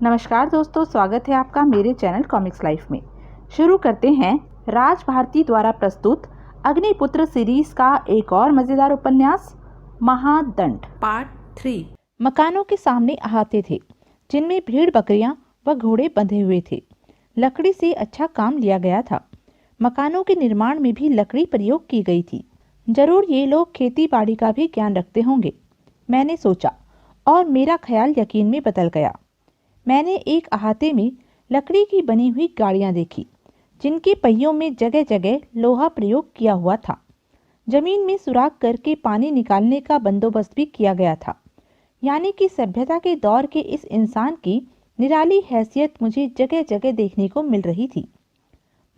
नमस्कार दोस्तों, स्वागत है आपका मेरे चैनल कॉमिक्स लाइफ में। शुरू करते हैं राज भारती द्वारा प्रस्तुत अग्निपुत्र सीरीज का एक और मजेदार उपन्यास महादंड पार्ट 3। मकानों के सामने अहाते थे जिनमें भेड़ बकरियां व घोड़े बंधे हुए थे। लकड़ी से अच्छा काम लिया गया था। मकानों के निर्माण में भी लकड़ी प्रयोग की गई थी। जरूर ये लोग खेती बाड़ी का भी ज्ञान रखते होंगे, मैंने सोचा, और मेरा ख्याल यकीन में बदल गया। मैंने एक अहाते में लकड़ी की बनी हुई गाड़ियां देखी जिनके पहियों में जगह जगह लोहा प्रयोग किया हुआ था। जमीन में सुराख करके पानी निकालने का बंदोबस्त भी किया गया था। यानी कि सभ्यता के दौर के इस इंसान की निराली हैसियत मुझे जगह जगह देखने को मिल रही थी।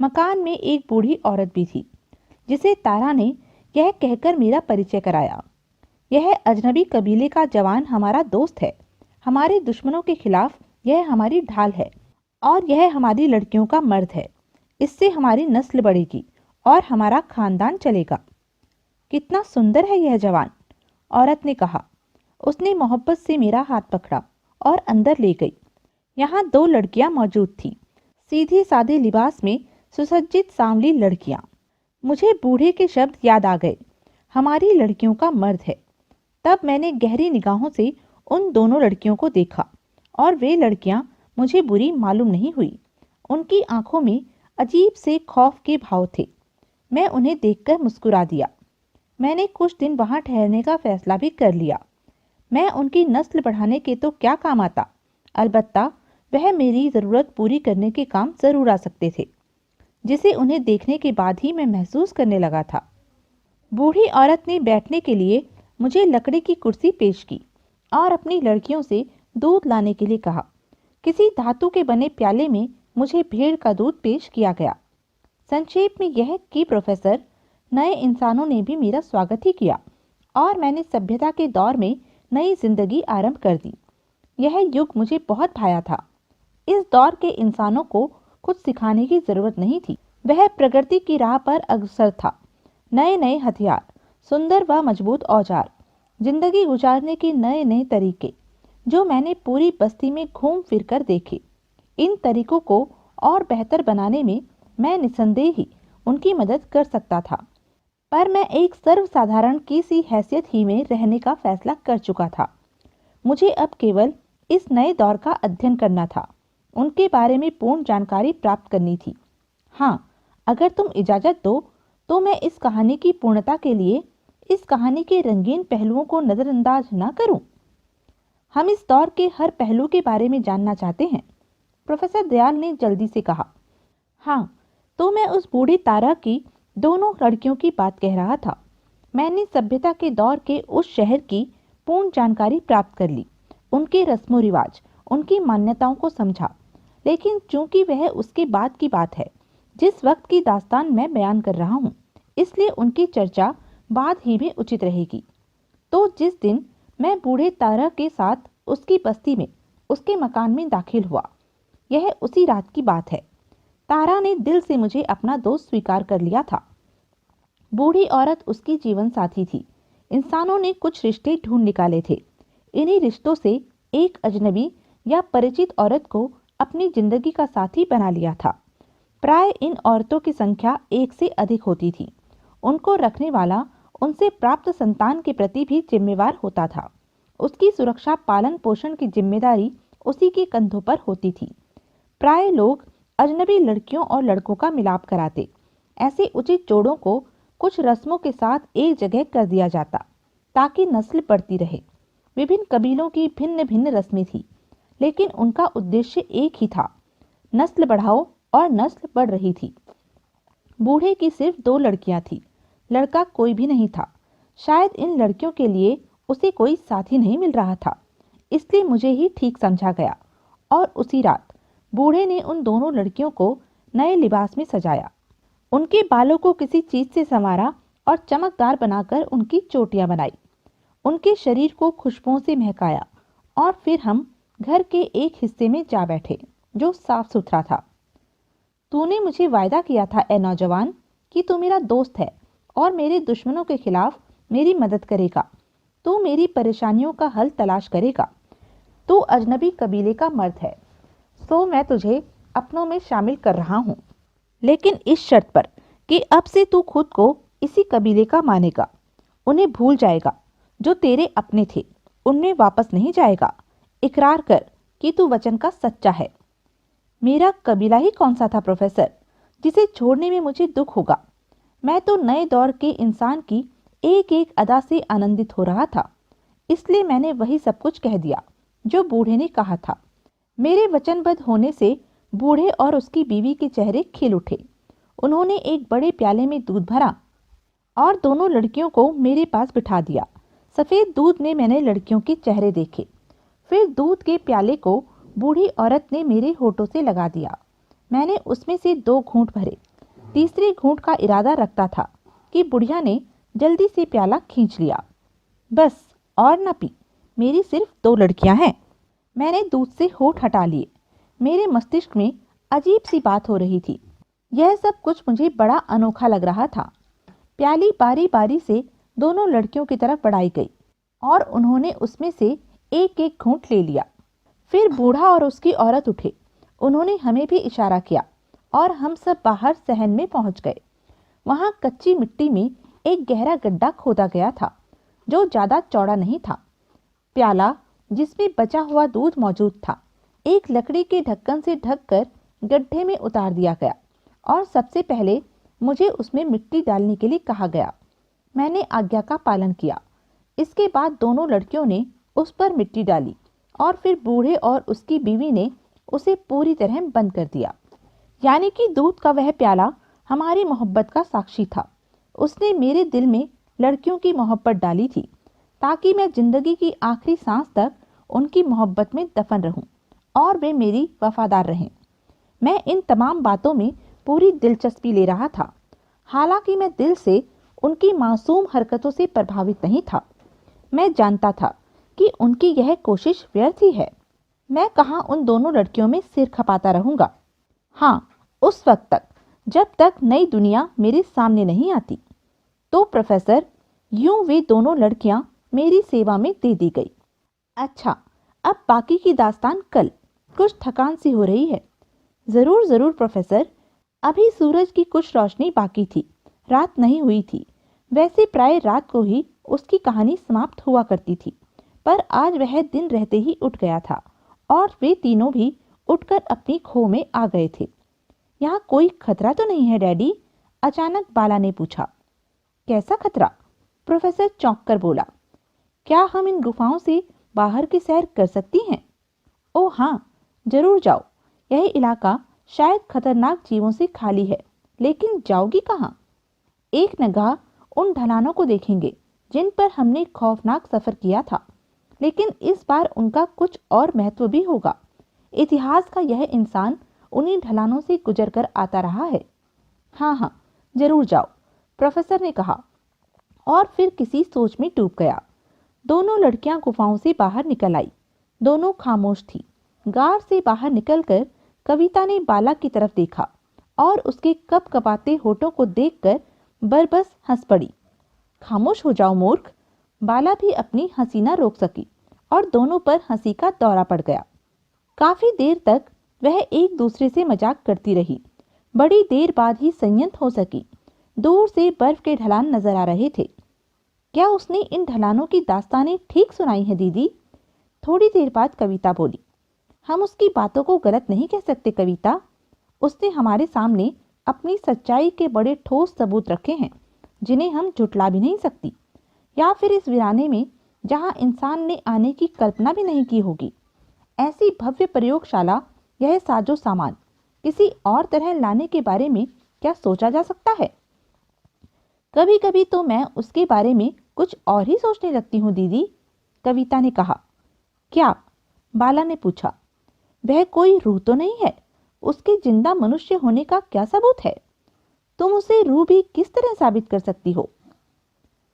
मकान में एक बूढ़ी औरत भी थी जिसे तारा ने यह कहकर मेरा परिचय कराया। यह अजनबी कबीले का जवान हमारा दोस्त है। हमारे दुश्मनों के खिलाफ यह हमारी ढाल है और यह हमारी लड़कियों का मर्द है। इससे हमारी नस्ल बढ़ेगी और हमारा खानदान चलेगा। कितना सुंदर है यह जवान, औरत ने कहा। उसने मोहब्बत से मेरा हाथ पकड़ा और अंदर ले गई। यहाँ 2 लड़कियां मौजूद थीं, सीधे सादे लिबास में सुसज्जित सांवली लड़कियां। मुझे बूढ़े के शब्द याद आ गए, हमारी लड़कियों का मर्द है। तब मैंने गहरी निगाहों से उन दोनों लड़कियों को देखा और वे लड़कियां मुझे बुरी मालूम नहीं हुई। उनकी आंखों में अजीब से खौफ के भाव थे। मैं उन्हें देखकर मुस्कुरा दिया। मैंने कुछ दिन वहां ठहरने का फैसला भी कर लिया। मैं उनकी नस्ल बढ़ाने के तो क्या काम आता, अलबत्ता वह मेरी ज़रूरत पूरी करने के काम ज़रूर आ सकते थे, जिसे उन्हें देखने के बाद ही मैं महसूस करने लगा था। बूढ़ी औरत ने बैठने के लिए मुझे लकड़ी की कुर्सी पेश की और अपनी लड़कियों से दूध लाने के लिए कहा। किसी धातु के बने प्याले में मुझे भेड़ का दूध पेश किया गया। संक्षेप में यह कि प्रोफेसर, नए इंसानों ने भी मेरा स्वागत ही किया और मैंने सभ्यता के दौर में नई जिंदगी आरंभ कर दी। यह युग मुझे बहुत भाया था। इस दौर के इंसानों को कुछ सिखाने की जरूरत नहीं थी। वह प्रगति की राह पर अग्रसर था। नए नए हथियार, सुंदर व मजबूत औजार, जिंदगी गुजारने के नए नए तरीके जो मैंने पूरी बस्ती में घूम फिर कर देखे। इन तरीकों को और बेहतर बनाने में मैं निसंदेह ही उनकी मदद कर सकता था। पर मैं एक सर्वसाधारण की सी हैसियत ही में रहने का फैसला कर चुका था। मुझे अब केवल इस नए दौर का अध्ययन करना था, उनके बारे में पूर्ण जानकारी प्राप्त करनी थी। हाँ, अगर तुम इजाज़त दो तो मैं इस कहानी की पूर्णता के लिए इस कहानी के रंगीन पहलुओं को नज़रअंदाज न करूं। हम इस दौर के हर पहलू के बारे में जानना चाहते हैं, प्रोफेसर दयाल ने जल्दी से कहा। हाँ, तो मैं उस बूढ़ी तारा की दोनों लड़कियों की बात कह रहा था। मैंने सभ्यता के दौर के उस शहर की पूर्ण जानकारी प्राप्त कर ली, उनके रस्मों रिवाज, उनकी मान्यताओं को समझा। लेकिन चूंकि वह उसके बाद की बात है जिस वक्त की दास्तान मैं बयान कर रहा हूँ, इसलिए उनकी चर्चा बाद ही में उचित रहेगी। तो जिस दिन मैं बूढ़े तारा के साथ उसकी बस्ती में उसके मकान में दाखिल हुआ, यह उसी रात की बात है। तारा ने दिल से मुझे अपना दोस्त स्वीकार कर लिया था। बूढ़ी औरत उसकी जीवन साथी थी। इंसानों ने कुछ रिश्ते ढूंढ निकाले थे। इन्हीं रिश्तों से एक अजनबी या परिचित औरत को अपनी जिंदगी का साथी बना लिया था। प्राय इन औरतों की संख्या 1 से अधिक होती थी। उनको रखने वाला उनसे प्राप्त संतान के प्रति भी जिम्मेवार होता था। उसकी सुरक्षा, पालन पोषण की जिम्मेदारी उसी के कंधों पर होती थी। प्राय लोग अजनबी लड़कियों और लड़कों का मिलाप कराते। ऐसे उचित जोड़ों को कुछ रस्मों के साथ एक जगह कर दिया जाता ताकि नस्ल बढ़ती रहे। विभिन्न कबीलों की भिन्न भिन्न रस्में थी, लेकिन उनका उद्देश्य एक ही था, नस्ल बढ़ाओ, और नस्ल बढ़ रही थी। बूढ़े की सिर्फ 2 लड़कियां थी, लड़का कोई भी नहीं था। शायद इन लड़कियों के लिए उसे कोई साथी नहीं मिल रहा था, इसलिए मुझे ही ठीक समझा गया। और उसी रात बूढ़े ने उन दोनों लड़कियों को नए लिबास में सजाया, उनके बालों को किसी चीज से संवारा और चमकदार बनाकर उनकी चोटियां बनाई, उनके शरीर को खुशबुओं से महकाया, और फिर हम घर के एक हिस्से में जा बैठे जो साफ सुथरा था। तूने मुझे वायदा किया था ए नौजवान कि तू मेरा दोस्त है और मेरे दुश्मनों के खिलाफ मेरी मदद करेगा। तू मेरी परेशानियों का हल तलाश करेगा। तू अजनबी कबीले का मर्द है सो मैं तुझे अपनों में शामिल कर रहा हूँ, लेकिन इस शर्त पर कि अब से तू खुद को इसी कबीले का मानेगा, उन्हें भूल जाएगा जो तेरे अपने थे, उनमें वापस नहीं जाएगा। इकरार कर कि तू वचन का सच्चा है। मेरा कबीला ही कौन सा था प्रोफेसर, जिसे छोड़ने में मुझे दुख होगा। मैं तो नए दौर के इंसान की एक एक अदा से आनंदित हो रहा था, इसलिए मैंने वही सब कुछ कह दिया जो बूढ़े ने कहा था। मेरे वचनबद्ध होने से बूढ़े और उसकी बीवी के चेहरे खिल उठे। उन्होंने एक बड़े प्याले में दूध भरा और दोनों लड़कियों को मेरे पास बिठा दिया। सफ़ेद दूध में मैंने लड़कियों के चेहरे देखे। फिर दूध के प्याले को बूढ़ी औरत ने मेरे होठों से लगा दिया। मैंने उसमें से 2 घूंट भरे। तीसरे घूंट का इरादा रखता था कि बुढ़िया ने जल्दी से प्याला खींच लिया। बस और न पी, मेरी सिर्फ 2 लड़कियां हैं। मैंने दूध से होठ हटा लिए। मेरे मस्तिष्क में अजीब सी बात हो रही थी। यह सब कुछ मुझे बड़ा अनोखा लग रहा था। प्याली बारी बारी से दोनों लड़कियों की तरफ बढ़ाई गई और उन्होंने उसमें से एक एक घूंट ले लिया। फिर बूढ़ा और उसकी औरत उठे। उन्होंने हमें भी इशारा किया और हम सब बाहर सहन में पहुंच गए। वहां कच्ची मिट्टी में एक गहरा गड्ढा खोदा गया था जो ज्यादा चौड़ा नहीं था। प्याला जिसमें बचा हुआ दूध मौजूद था एक लकड़ी के ढक्कन से ढककर गड्ढे में उतार दिया गया और सबसे पहले मुझे उसमें मिट्टी डालने के लिए कहा गया। मैंने आज्ञा का पालन किया। इसके बाद दोनों लड़कियों ने उस पर मिट्टी डाली और फिर बूढ़े और उसकी बीवी ने उसे पूरी तरह बंद कर दिया। यानी कि दूध का वह प्याला हमारी मोहब्बत का साक्षी था। उसने मेरे दिल में लड़कियों की मोहब्बत डाली थी ताकि मैं जिंदगी की आखिरी सांस तक उनकी मोहब्बत में दफन रहूं और वे मेरी वफादार रहें। मैं इन तमाम बातों में पूरी दिलचस्पी ले रहा था, हालांकि मैं दिल से उनकी मासूम हरकतों से प्रभावित नहीं था। मैं जानता था कि उनकी यह कोशिश व्यर्थ ही है। मैं कहाँ उन दोनों लड़कियों में सिर खपाता रहूंगा। हाँ, उस वक्त तक जब तक नई दुनिया मेरे सामने नहीं आती। तो प्रोफेसर, यूं वे दोनों लड़कियां मेरी सेवा में दे दी गई। अच्छा, अब बाकी की दास्तान कल। कुछ थकान सी हो रही है। जरूर जरूर प्रोफेसर। अभी सूरज की कुछ रोशनी बाकी थी, रात नहीं हुई थी। वैसे प्राय रात को ही उसकी कहानी समाप्त हुआ करती थी, पर आज वह दिन रहते ही उठ गया था और वे तीनों भी उठकर अपनी खो में आ गए थे। यहाँ कोई खतरा तो नहीं है डैडी? अचानक बाला ने पूछा। कैसा खतरा? प्रोफेसर चौंक कर बोला। क्या हम इन गुफाओं से बाहर की सैर कर सकती हैं? ओह हाँ, जरूर जाओ। यह इलाका शायद खतरनाक जीवों से खाली है, लेकिन जाओगी कहाँ? एक निगाह उन ढलानों को देखेंगे जिन पर हमने खौफनाक सफर किया था, लेकिन इस बार उनका कुछ और महत्व भी होगा। इतिहास का यह इंसान उन्हीं ढलानों से गुजर कर आता रहा है। हाँ हाँ, जरूर जाओ, प्रोफेसर ने कहा और फिर किसी सोच में डूब गया। दोनों लड़कियां गुफाओं से बाहर निकल आई। दोनों खामोश थी। गार से बाहर निकलकर कविता ने बाला की तरफ देखा और उसके कपकपाते होठों को देखकर बरबस हंस पड़ी। खामोश हो जाओ मूर्ख। बाला भी अपनी हंसी न रोक सकी और दोनों पर हंसी का दौरा पड़ गया। काफी देर तक वह एक दूसरे से मजाक करती रही। बड़ी देर बाद ही संयत हो सकी। दूर से बर्फ के ढलान नजर आ रहे थे। क्या उसने इन ढलानों की दास्तानें ठीक सुनाई है दीदी? थोड़ी देर बाद कविता बोली। हम उसकी बातों को गलत नहीं कह सकते कविता। उसने हमारे सामने अपनी सच्चाई के बड़े ठोस सबूत रखे हैं जिन्हें हम झुटला भी नहीं सकती। या फिर इस वीराने में जहां इंसान ने आने की कल्पना भी नहीं की होगी, ऐसी भव्य प्रयोगशाला, यह साजो सामान किसी और तरह लाने के बारे में क्या सोचा जा सकता है? कभी कभी तो मैं उसके बारे में कुछ और ही सोचने लगती हूँ दीदी, कविता ने कहा। क्या? बाला ने पूछा। वह कोई रूह तो नहीं है? उसके जिंदा मनुष्य होने का क्या सबूत है? तुम उसे रूह भी किस तरह साबित कर सकती हो?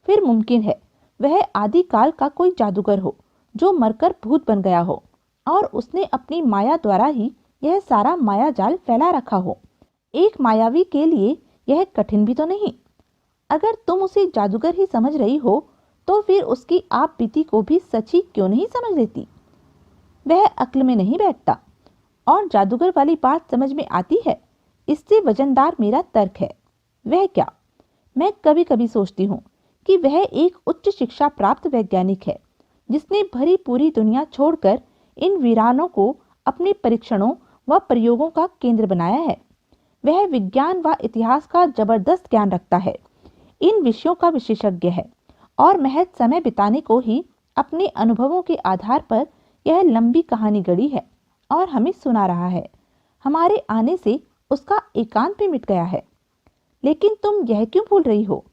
फिर मुमकिन है वह आदिकाल का कोई जादूगर हो जो मरकर भूत बन गया हो और उसने अपनी माया द्वारा ही यह सारा माया जाल फैला रखा हो। एक मायावी के लिए यह कठिन भी तो नहीं। अगर तुम उसे जादूगर ही समझ रही हो तो फिर उसकी आप बीती को भी सच्ची क्यों नहीं समझ लेती? वह अक्ल में नहीं बैठता। और जादूगर वाली बात समझ में आती है, इससे वजनदार मेरा तर्क है। वह क्या? मैं कभी कभी सोचती हूँ कि वह एक उच्च शिक्षा प्राप्त वैज्ञानिक है, जिसने भरी पूरी दुनिया छोड़कर इन वीरानों को अपने परीक्षणों व प्रयोगों का केंद्र बनाया है। वह विज्ञान व इतिहास का जबरदस्त ज्ञान रखता है, इन विषयों का विशेषज्ञ है और महज समय बिताने को ही अपने अनुभवों के आधार पर यह लंबी कहानी गढ़ी है और हमें सुना रहा है। हमारे आने से उसका एकांत भी मिट गया है। लेकिन तुम यह क्यों भूल रही हो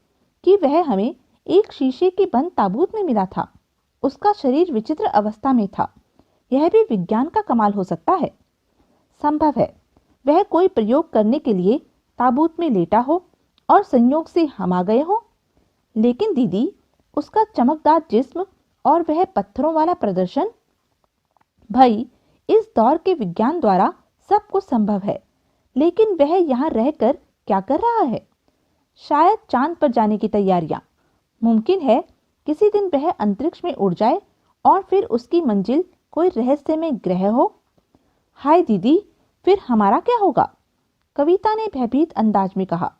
कि वह हमें एक शीशे के बंद ताबूत में मिला था। उसका शरीर विचित्र अवस्था में था। यह भी विज्ञान का कमाल हो सकता है। संभव है वह कोई प्रयोग करने के लिए ताबूत में लेटा हो और संयोग से हम आ गए हो। लेकिन दीदी, उसका चमकदार जिस्म और वह पत्थरों वाला प्रदर्शन। भाई, इस दौर के विज्ञान द्वारा सब कुछ संभव है, लेकिन वह यहाँ रहकर क्या कर रहा है? शायद चांद पर जाने की तैयारियां। मुमकिन है किसी दिन वह अंतरिक्ष में उड़ जाए और फिर उसकी मंजिल कोई रहस्यमय ग्रह हो। हाय दीदी, फिर हमारा क्या होगा? कविता ने भयभीत अंदाज में कहा।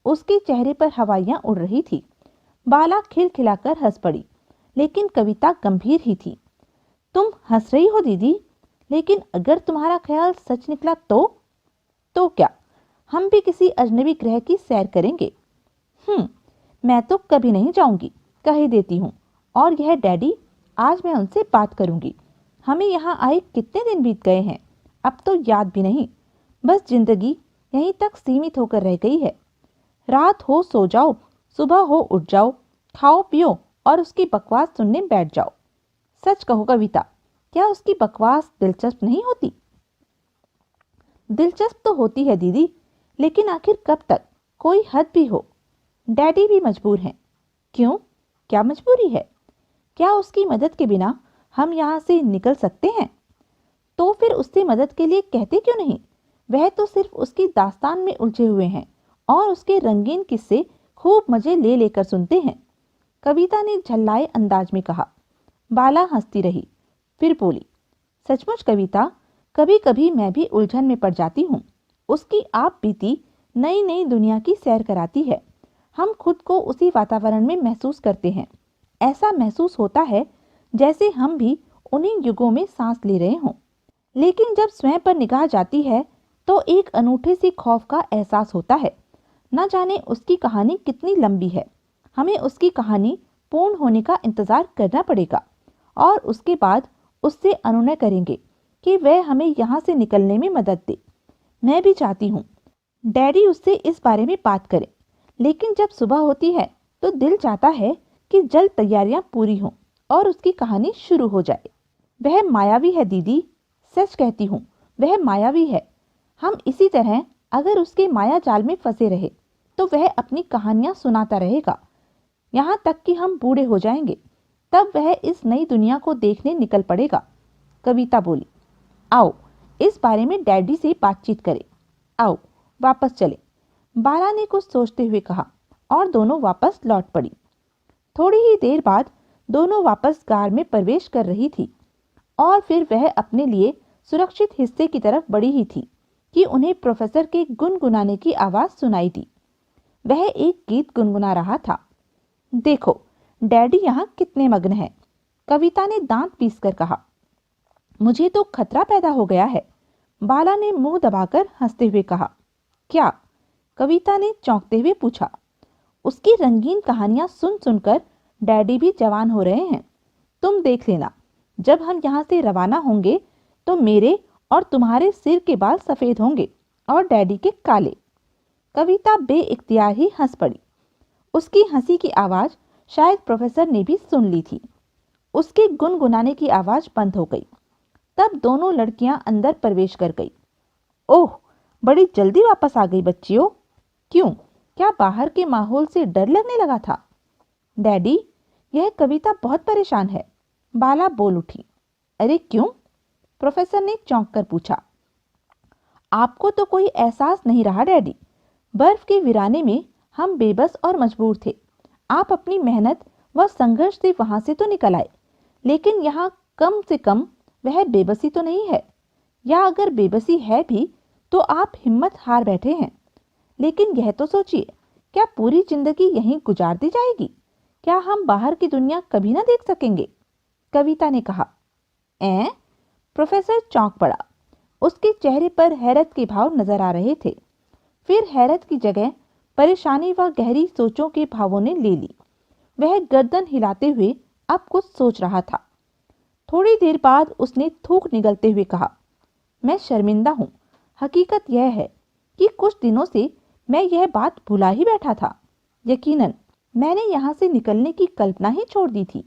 उसके चेहरे पर हवाइयां उड़ रही थी। बाला खिलखिलाकर हंस पड़ी, लेकिन कविता गंभीर ही थी। तुम हंस रही हो दीदी, लेकिन अगर तुम्हारा ख्याल सच निकला तो क्या? हम भी किसी अजनबी ग्रह की सैर करेंगे। मैं तो कभी नहीं जाऊंगी, कह ही देती हूँ। और यह डैडी, आज मैं उनसे बात करूंगी। हमें यहाँ आए कितने दिन बीत गए हैं, अब तो याद भी नहीं। बस जिंदगी यहीं तक सीमित होकर रह गई है। रात हो सो जाओ, सुबह हो उठ जाओ, खाओ पियो और उसकी बकवास सुनने बैठ जाओ। सच कहो कविता, क्या उसकी बकवास दिलचस्प नहीं होती? दिलचस्प तो होती है दीदी, लेकिन आखिर कब तक? कोई हद भी हो। डैडी भी मजबूर हैं। क्यों? क्या मजबूरी है? क्या उसकी मदद के बिना हम यहाँ से निकल सकते हैं? तो फिर उससे मदद के लिए कहते क्यों नहीं? वह तो सिर्फ उसकी दास्तान में उलझे हुए हैं और उसके रंगीन किस्से खूब मजे ले लेकर सुनते हैं। कविता ने झल्लाए अंदाज में कहा। बाला हंसती रही, फिर बोली, सचमुच कविता, कभी कभी मैं भी उलझन में पड़ जाती हूँ। उसकी आप बीती नई नई दुनिया की सैर कराती है। हम खुद को उसी वातावरण में महसूस करते हैं। ऐसा महसूस होता है जैसे हम भी उन्हीं युगों में सांस ले रहे हों। लेकिन जब स्वयं पर निगाह जाती है तो एक अनूठे से खौफ का एहसास होता है। न जाने उसकी कहानी कितनी लंबी है। हमें उसकी कहानी पूर्ण होने का इंतजार करना पड़ेगा और उसके बाद उससे अनुनय करेंगे कि वह हमें यहाँ से निकलने में मदद दे। मैं भी चाहती हूँ डैडी उससे इस बारे में बात करें, लेकिन जब सुबह होती है तो दिल चाहता है कि जल्द तैयारियां पूरी हों और उसकी कहानी शुरू हो जाए। वह मायावी है दीदी, सच कहती हूँ, वह मायावी है। हम इसी तरह अगर उसके माया जाल में फंसे रहे तो वह अपनी कहानियां सुनाता रहेगा यहाँ तक कि हम बूढ़े हो जाएंगे। तब वह इस नई दुनिया को देखने निकल पड़ेगा। कविता बोली, आओ इस बारे में डैडी से बातचीत करें। आओ वापस चले। बाला ने कुछ सोचते हुए कहा और दोनों वापस लौट पड़ी। थोड़ी ही देर बाद दोनों वापस कार में प्रवेश कर रही थी और फिर वह अपने लिए सुरक्षित हिस्से की तरफ बढ़ी ही थी कि उन्हें प्रोफेसर के गुनगुनाने की आवाज सुनाई दी। वह एक गीत गुनगुना रहा था। देखो डैडी यहाँ कितने मग्न हैं, कविता ने दांत पीसकर कहा। मुझे तो खतरा पैदा हो गया है, बाला ने मुंह दबाकर हंसते हुए कहा। क्या? कविता ने चौंकते हुए पूछा। उसकी रंगीन कहानियां सुन सुनकर डैडी भी जवान हो रहे हैं। तुम देख लेना, जब हम यहाँ से रवाना होंगे तो मेरे और तुम्हारे सिर के बाल सफेद होंगे और डैडी के काले। कविता बेइख्तियार ही हंस पड़ी। उसकी हंसी की आवाज शायद प्रोफेसर ने भी सुन ली थी। उसके गुनगुनाने की आवाज बंद हो गई। तब दोनों लड़कियां अंदर प्रवेश कर गई। ओह, बड़ी जल्दी वापस आ गई बच्चियों। क्यों? क्या बाहर के माहौल से डर लगने लगा था? डैडी, यह कविता बहुत परेशान है, बाला बोल उठी। अरे क्यों? प्रोफेसर ने चौंक कर पूछा। आपको तो कोई एहसास नहीं रहा डैडी। बर्फ के वीराने में हम बेबस और मजबूर थे। आप अपनी मेहनत व संघर्ष से वहां से तो निकल आए, लेकिन यहाँ कम से कम वह बेबसी तो नहीं है। या अगर बेबसी है भी तो आप हिम्मत हार बैठे हैं। लेकिन यह तो सोचिए, क्या पूरी जिंदगी यहीं गुजार दी जाएगी? क्या हम बाहर की दुनिया कभी ना देख सकेंगे? कविता ने कहा। ऐं? प्रोफेसर चौंक पड़ा। उसके चेहरे पर हैरत के भाव नजर आ रहे थे। फिर हैरत की जगह परेशानी व गहरी सोचों के भावों ने ले ली। वह गर्दन हिलाते हुए अब कुछ सोच रहा था। थोड़ी देर बाद उसने थूक निगलते हुए कहा, मैं शर्मिंदा हूँ। हकीकत यह है कि कुछ दिनों से मैं यह बात भुला ही बैठा था। यकीनन मैंने यहाँ से निकलने की कल्पना ही छोड़ दी थी।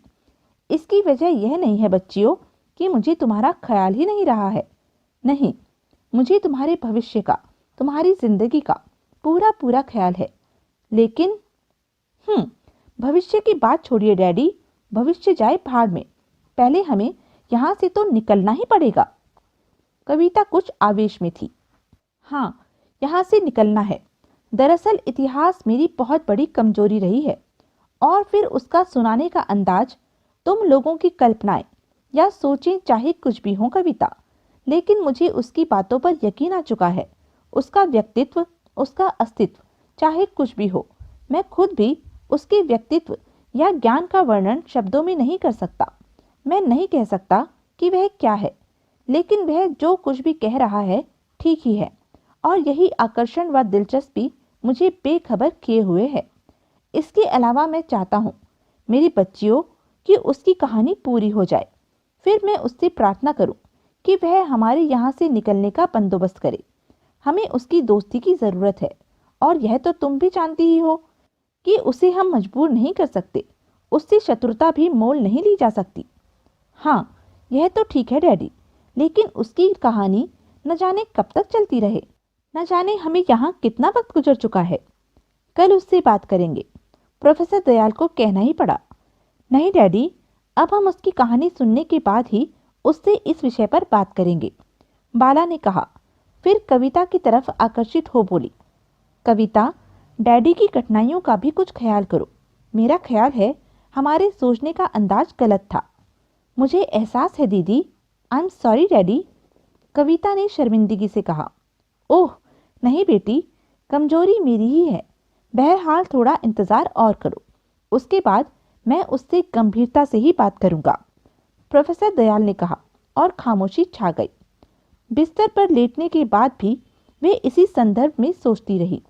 इसकी वजह यह नहीं है बच्चियों कि मुझे तुम्हारा ख्याल ही नहीं रहा है। नहीं, मुझे तुम्हारे भविष्य का, तुम्हारी जिंदगी का पूरा पूरा ख्याल है। लेकिन भविष्य की बात छोड़िए डैडी, भविष्य जाए भाड़ में। पहले हमें यहाँ से तो निकलना ही पड़ेगा। कविता कुछ आवेश में थी। हाँ, यहाँ से निकलना है। दरअसल इतिहास मेरी बहुत बड़ी कमजोरी रही है। और फिर उसका सुनाने का अंदाज, तुम लोगों की कल्पनाएं या सोचें चाहे कुछ भी हो कविता, लेकिन मुझे उसकी बातों पर यकीन आ चुका है। उसका व्यक्तित्व, उसका अस्तित्व, चाहे कुछ भी हो, मैं खुद भी उसके व्यक्तित्व या ज्ञान का वर्णन शब्दों में नहीं कर सकता। मैं नहीं कह सकता कि वह क्या है, लेकिन वह जो कुछ भी कह रहा है ठीक ही है। और यही आकर्षण व दिलचस्पी मुझे बेखबर किए हुए है। इसके अलावा मैं चाहता हूँ मेरी बच्चियों कि उसकी कहानी पूरी हो जाए। फिर मैं उससे प्रार्थना करूं कि वह हमारे यहाँ से निकलने का बंदोबस्त करे। हमें उसकी दोस्ती की जरूरत है, और यह तो तुम भी जानती ही हो कि उसे हम मजबूर नहीं कर सकते। उससे शत्रुता भी मोल नहीं ली जा सकती। हाँ, यह तो ठीक है डैडी, लेकिन उसकी कहानी न जाने कब तक चलती रहे। न जाने हमें यहाँ कितना वक्त गुजर चुका है। कल उससे बात करेंगे, प्रोफेसर दयाल को कहना ही पड़ा। नहीं डैडी, अब हम उसकी कहानी सुनने के बाद ही उससे इस विषय पर बात करेंगे, बाला ने कहा। फिर कविता की तरफ आकर्षित हो बोली, कविता, डैडी की कठिनाइयों का भी कुछ ख्याल करो। मेरा ख्याल है हमारे सोचने का अंदाज गलत था। मुझे एहसास है दीदी। आई एम सॉरी डैडी, कविता ने शर्मिंदगी से कहा। ओह नहीं बेटी, कमजोरी मेरी ही है। बहरहाल थोड़ा इंतजार और करो, उसके बाद मैं उससे गंभीरता से ही बात करूंगा, प्रोफेसर दयाल ने कहा, और खामोशी छा गई। बिस्तर पर लेटने के बाद भी वे इसी संदर्भ में सोचती रही,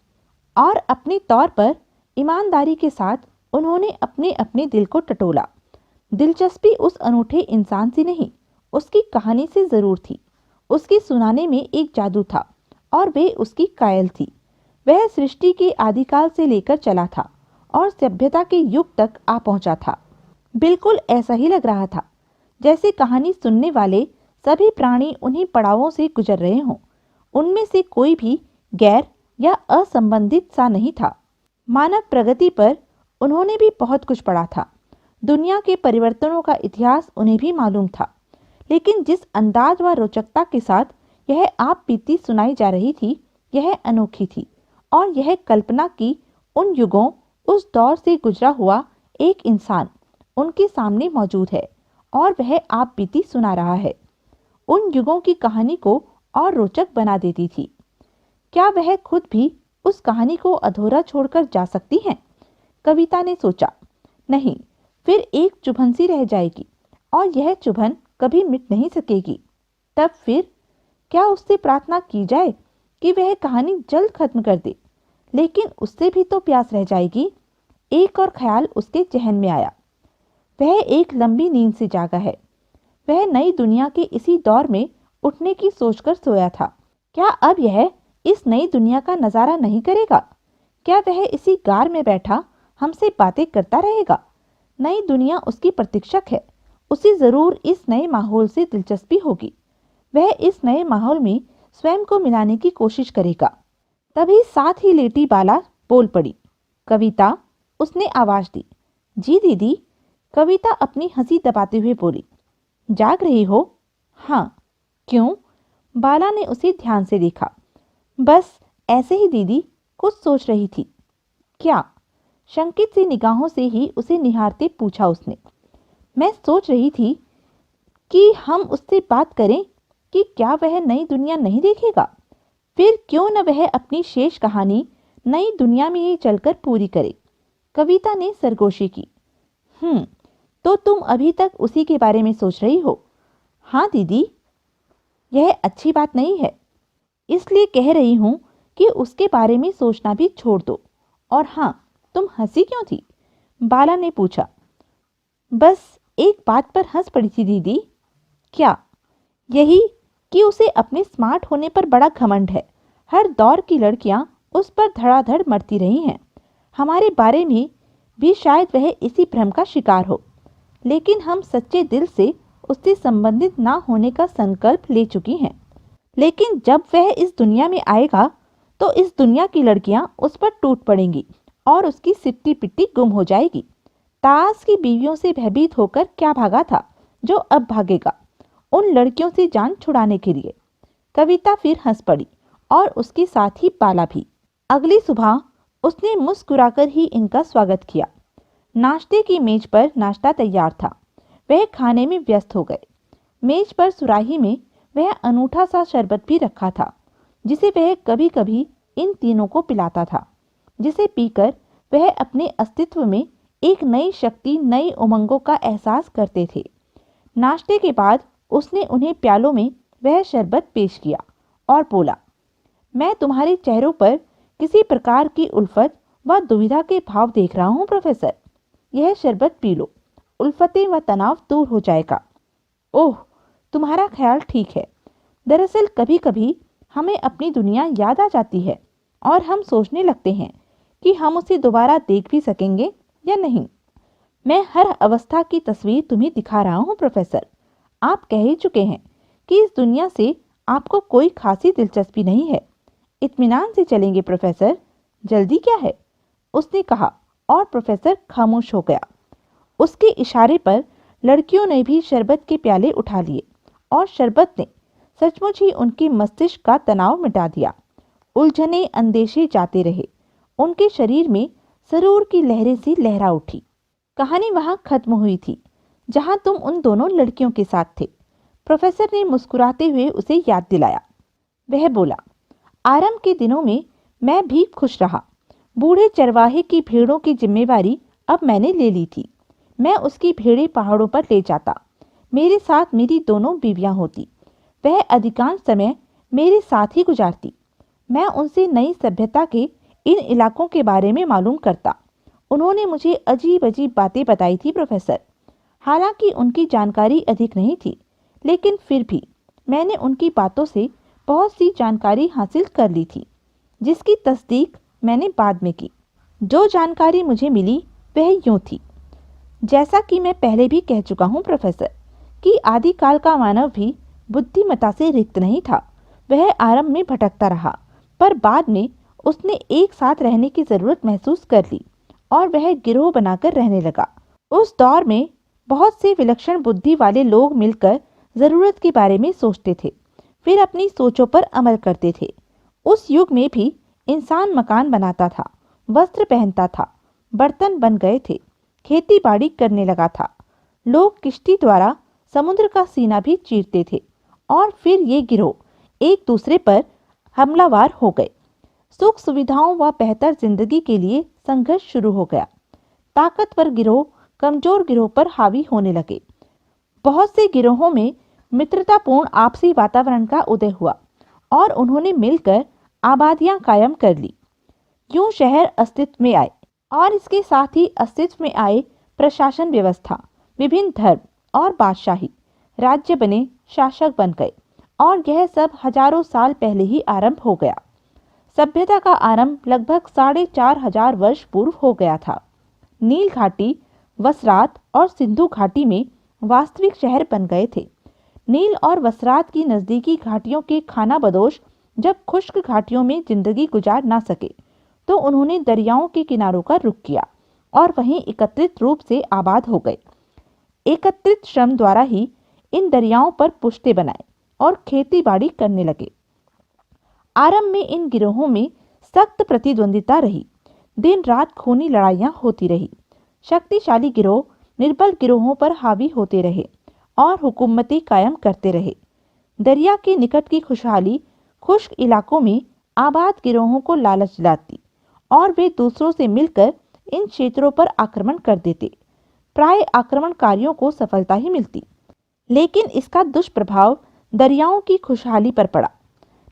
और अपने तौर पर ईमानदारी के साथ उन्होंने अपने अपने दिल को टटोला। दिलचस्पी उस अनूठे इंसान से नहीं, उसकी कहानी से जरूर थी। उसके सुनाने में एक जादू था, और वे उसकी कायल थी। वह सृष्टि के आदिकाल से लेकर चला था और सभ्यता के युग तक आ पहुंचा था। बिल्कुल ऐसा ही लग रहा था जैसे कहानी सुनने वाले सभी प्राणी उन्हीं पड़ावों से गुजर रहे हों। उनमें से कोई भी गैर या असंबंधित सा नहीं था। मानव प्रगति पर उन्होंने भी बहुत कुछ पढ़ा था। दुनिया के परिवर्तनों का इतिहास उन्हें भी मालूम था। लेकिन जिस अंदाज व रोचकता के साथ यह आप बीती सुनाई जा रही थी, यह अनोखी थी। और यह कल्पना की उन युगों, उस दौर से गुजरा हुआ एक इंसान उनके सामने मौजूद है, और वह आप बीती सुना रहा है। उन युगों की कहानी को और रोचक बना देती थी। क्या वह खुद भी उस कहानी को अधूरा छोड़कर जा सकती हैं? कविता ने सोचा। नहीं, फिर एक चुभन सी रह जाएगी, और यह चुभन कभी मिट नहीं सकेगी। तब फिर क्या उससे प्रार्थना की जाए कि वह कहानी जल्द खत्म कर दे? लेकिन उससे भी तो प्यास रह जाएगी। एक और ख्याल उसके जहन में आया। वह एक लंबी नींद से जागा है। वह नई दुनिया के इसी दौर में उठने की सोचकर सोया था। क्या अब यह इस नई दुनिया का नजारा नहीं करेगा? क्या वह इसी गार में बैठा हमसे बातें करता रहेगा? नई दुनिया उसकी प्रतीक्षक है। उसे जरूर इस नए माहौल से दिलचस्पी होगी। वह इस नए माहौल में स्वयं को मिलाने की कोशिश करेगा। तभी साथ ही लेटी बाला बोल पड़ी। कविता, उसने आवाज दी। जी दीदी, कविता अपनी हंसी दबाते हुए बोली। जाग रही हो? हाँ। क्यों? बाला ने उसे ध्यान से देखा। बस ऐसे ही दीदी, कुछ सोच रही थी। क्या? शंकित सी निगाहों से ही उसे निहारते पूछा उसने। मैं सोच रही थी कि हम उससे बात करें, कि क्या वह नई दुनिया नहीं देखेगा? फिर क्यों न वह अपनी शेष कहानी नई दुनिया में ही चलकर पूरी करे। कविता ने सरगोशी की। तो तुम अभी तक उसी के बारे में सोच रही हो? हाँ दीदी, यह अच्छी बात नहीं है, इसलिए कह रही हूं कि उसके बारे में सोचना भी छोड़ दो। और हाँ, तुम हंसी क्यों थी? बाला ने पूछा। बस एक बात पर हंस पड़ी थी दीदी। क्या? यही कि उसे अपने स्मार्ट होने पर बड़ा घमंड है। हर दौर की लड़कियां उस पर धड़ाधड़ मरती रही हैं। हमारे बारे में भी शायद वह इसी भ्रम का शिकार हो, लेकिन हम सच्चे दिल से उससे संबंधित ना होने का संकल्प ले चुकी हैं। लेकिन जब वह इस दुनिया में आएगा तो इस दुनिया की लड़कियां उस पर टूट पड़ेंगी और उसकी सिट्टी पिट्टी गुम हो जाएगी। ताश की बीवियों से भयभीत होकर क्या भागा था जो अब भागेगा उन लड़कियों से जान छुड़ाने के लिए। कविता फिर हंस पड़ी और उसके साथ ही बाला भी। अगली सुबह उसने मुस्कुराकर ही इनका स्वागत किया। नाश्ते की मेज पर नाश्ता तैयार था। वह खाने में व्यस्त हो गए। मेज पर सुराही में वह अनूठा सा शरबत भी रखा था, जिसे वह कभी कभी इन तीनों को पिलाता था, जिसे पीकर वह अपने अस्तित्व में एक नई शक्ति, नई उमंगों का एहसास करते थे। नाश्ते के बाद उसने उन्हें प्यालों में वह शरबत पेश किया और बोला, मैं तुम्हारे चेहरों पर किसी प्रकार की उल्फत व दुविधा के भाव देख रहा हूँ प्रोफेसर। यह शरबत पी लो, उल्फतें व तनाव दूर हो जाएगा। ओह, तुम्हारा ख्याल ठीक है। दरअसल कभी कभी हमें अपनी दुनिया याद आ जाती है और हम सोचने लगते हैं कि हम उसे दोबारा देख भी सकेंगे या नहीं। मैं हर अवस्था की तस्वीर तुम्हें दिखा रहा हूँ प्रोफेसर। आप कह ही चुके हैं कि इस दुनिया से आपको कोई खासी दिलचस्पी नहीं है। इत्मीनान से चलेंगे प्रोफेसर, जल्दी क्या है? उसने कहा और प्रोफेसर खामोश हो गया। उसके इशारे पर लड़कियों ने भी शरबत के प्याले उठा लिए और शरबत ने सचमुच ही उनके मस्तिष्क का तनाव मिटा दिया। उलझने अंदेशे जाते रहे। उनके शरीर में सरूर की लहरें सी लहरा उठी। कहानी वहां खत्म हुई थी जहां तुम उन दोनों लड़कियों के साथ थे। प्रोफेसर ने मुस्कुराते हुए उसे याद दिलाया। वह बोला, आरंभ के दिनों में मैं भी खुश रहा। बूढ़े चरवाहे की भेड़ों की जिम्मेवारी अब मैंने ले ली थी। मैं उसकी भेड़ें पहाड़ों पर ले जाता। मेरे साथ मेरी दोनों बीवियां होती। वह अधिकांश समय मेरे साथ ही गुजारती। मैं उनसे नई सभ्यता के इन इलाकों के बारे में मालूम करता। उन्होंने मुझे अजीब अजीब बातें बताई थी प्रोफेसर। हालांकि उनकी जानकारी अधिक नहीं थी, लेकिन फिर भी मैंने उनकी बातों से बहुत सी जानकारी हासिल कर ली थी, जिसकी तस्दीक मैंने बाद में की। जो जानकारी मुझे मिली वह यूं थी, जैसा कि मैं पहले भी कह चुका हूं प्रोफेसर, कि आदिकाल का मानव भी बुद्धिमत्ता से रिक्त नहीं था। वह आरंभ में भटकता रहा, पर बाद में उसने एक साथ रहने की जरूरत महसूस कर ली और वह गिरोह बनाकर रहने लगा। उस दौर में बहुत से विलक्षण बुद्धि वाले लोग मिलकर जरूरत के बारे में सोचते थे, फिर अपनी सोचों पर अमल करते थे। उस युग में भी इंसान मकान बनाता था, वस्त्र पहनता था, बर्तन बन गए थे, खेती बाड़ी करने लगा था। लोग किश्ती द्वारा समुद्र का सीना भी चीरते थे और फिर ये गिरोह एक दूसरे पर हमलावर हो गए। सुख सुविधाओं व बेहतर जिंदगी के लिए संघर्ष शुरू हो गया। ताकतवर गिरोह कमजोर गिरोह पर हावी होने लगे। बहुत से गिरोहों में मित्रतापूर्ण आपसी वातावरण का उदय हुआ और उन्होंने मिलकर आबादियां कायम कर ली। यूं शहर अस्तित्व में आए और इसके साथ ही अस्तित्व में आए प्रशासन व्यवस्था, विभिन्न धर्म और बादशाही, राज्य बने, शासक बन गए और यह सब हजारों साल पहले ही आरंभ हो गया। सभ्यता का आरंभ लगभग 4500 वर्ष पूर्व हो गया था। नील घाटी, वसरात और सिंधु घाटी में वास्तविक शहर बन गए थे। नील और वसरात की नजदीकी घाटियों के खानाबदोश जब खुश्क घाटियों में जिंदगी गुजार ना सके तो उन्होंने दरियाओं के किनारों का रुख किया और वहीं एकत्रित रूप से आबाद हो गए। एकत्रित श्रम द्वारा ही इन दरियाओं पर पुश्ते बनाए और खेती बाड़ी करने लगे। आरंभ में इन गिरोहों में सख्त प्रतिद्वंदिता रही। दिन रात खूनी लड़ाइयां होती रही। शक्तिशाली गिरोह निर्बल गिरोहों पर हावी होते रहे और हुकूमतें कायम करते रहे। दरिया के निकट की खुशहाली खुश्क इलाकों में आबाद गिरोहों को लालच दिलाती और वे दूसरों से मिलकर इन क्षेत्रों पर आक्रमण कर देते। प्राय आक्रमणकारियों को सफलता ही मिलती, लेकिन इसका दुष्प्रभाव दरियाओं की खुशहाली पर पड़ा।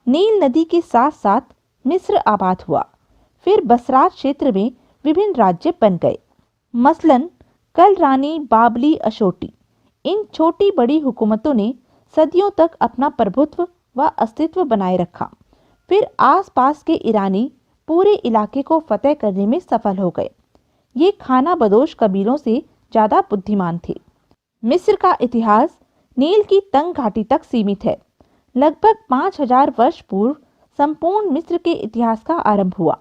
नील नदी के साथ साथ मिस्र आबाद हुआ। फिर बसरात क्षेत्र में विभिन्न राज्य बन गए, मसलन कलरानी, बाबली, अशोटी। इन छोटी बड़ी हुकूमतों ने सदियों तक अपना प्रभुत्व व अस्तित्व बनाए रखा। फिर आसपास के ईरानी पूरे इलाके को फतेह करने में सफल हो गए। ये खाना बदोश कबीलों से ज़्यादा बुद्धिमान थे। मिस्र का इतिहास नील की तंग घाटी तक सीमित है। लगभग 5000 वर्ष पूर्व संपूर्ण मिस्र के इतिहास का आरंभ हुआ।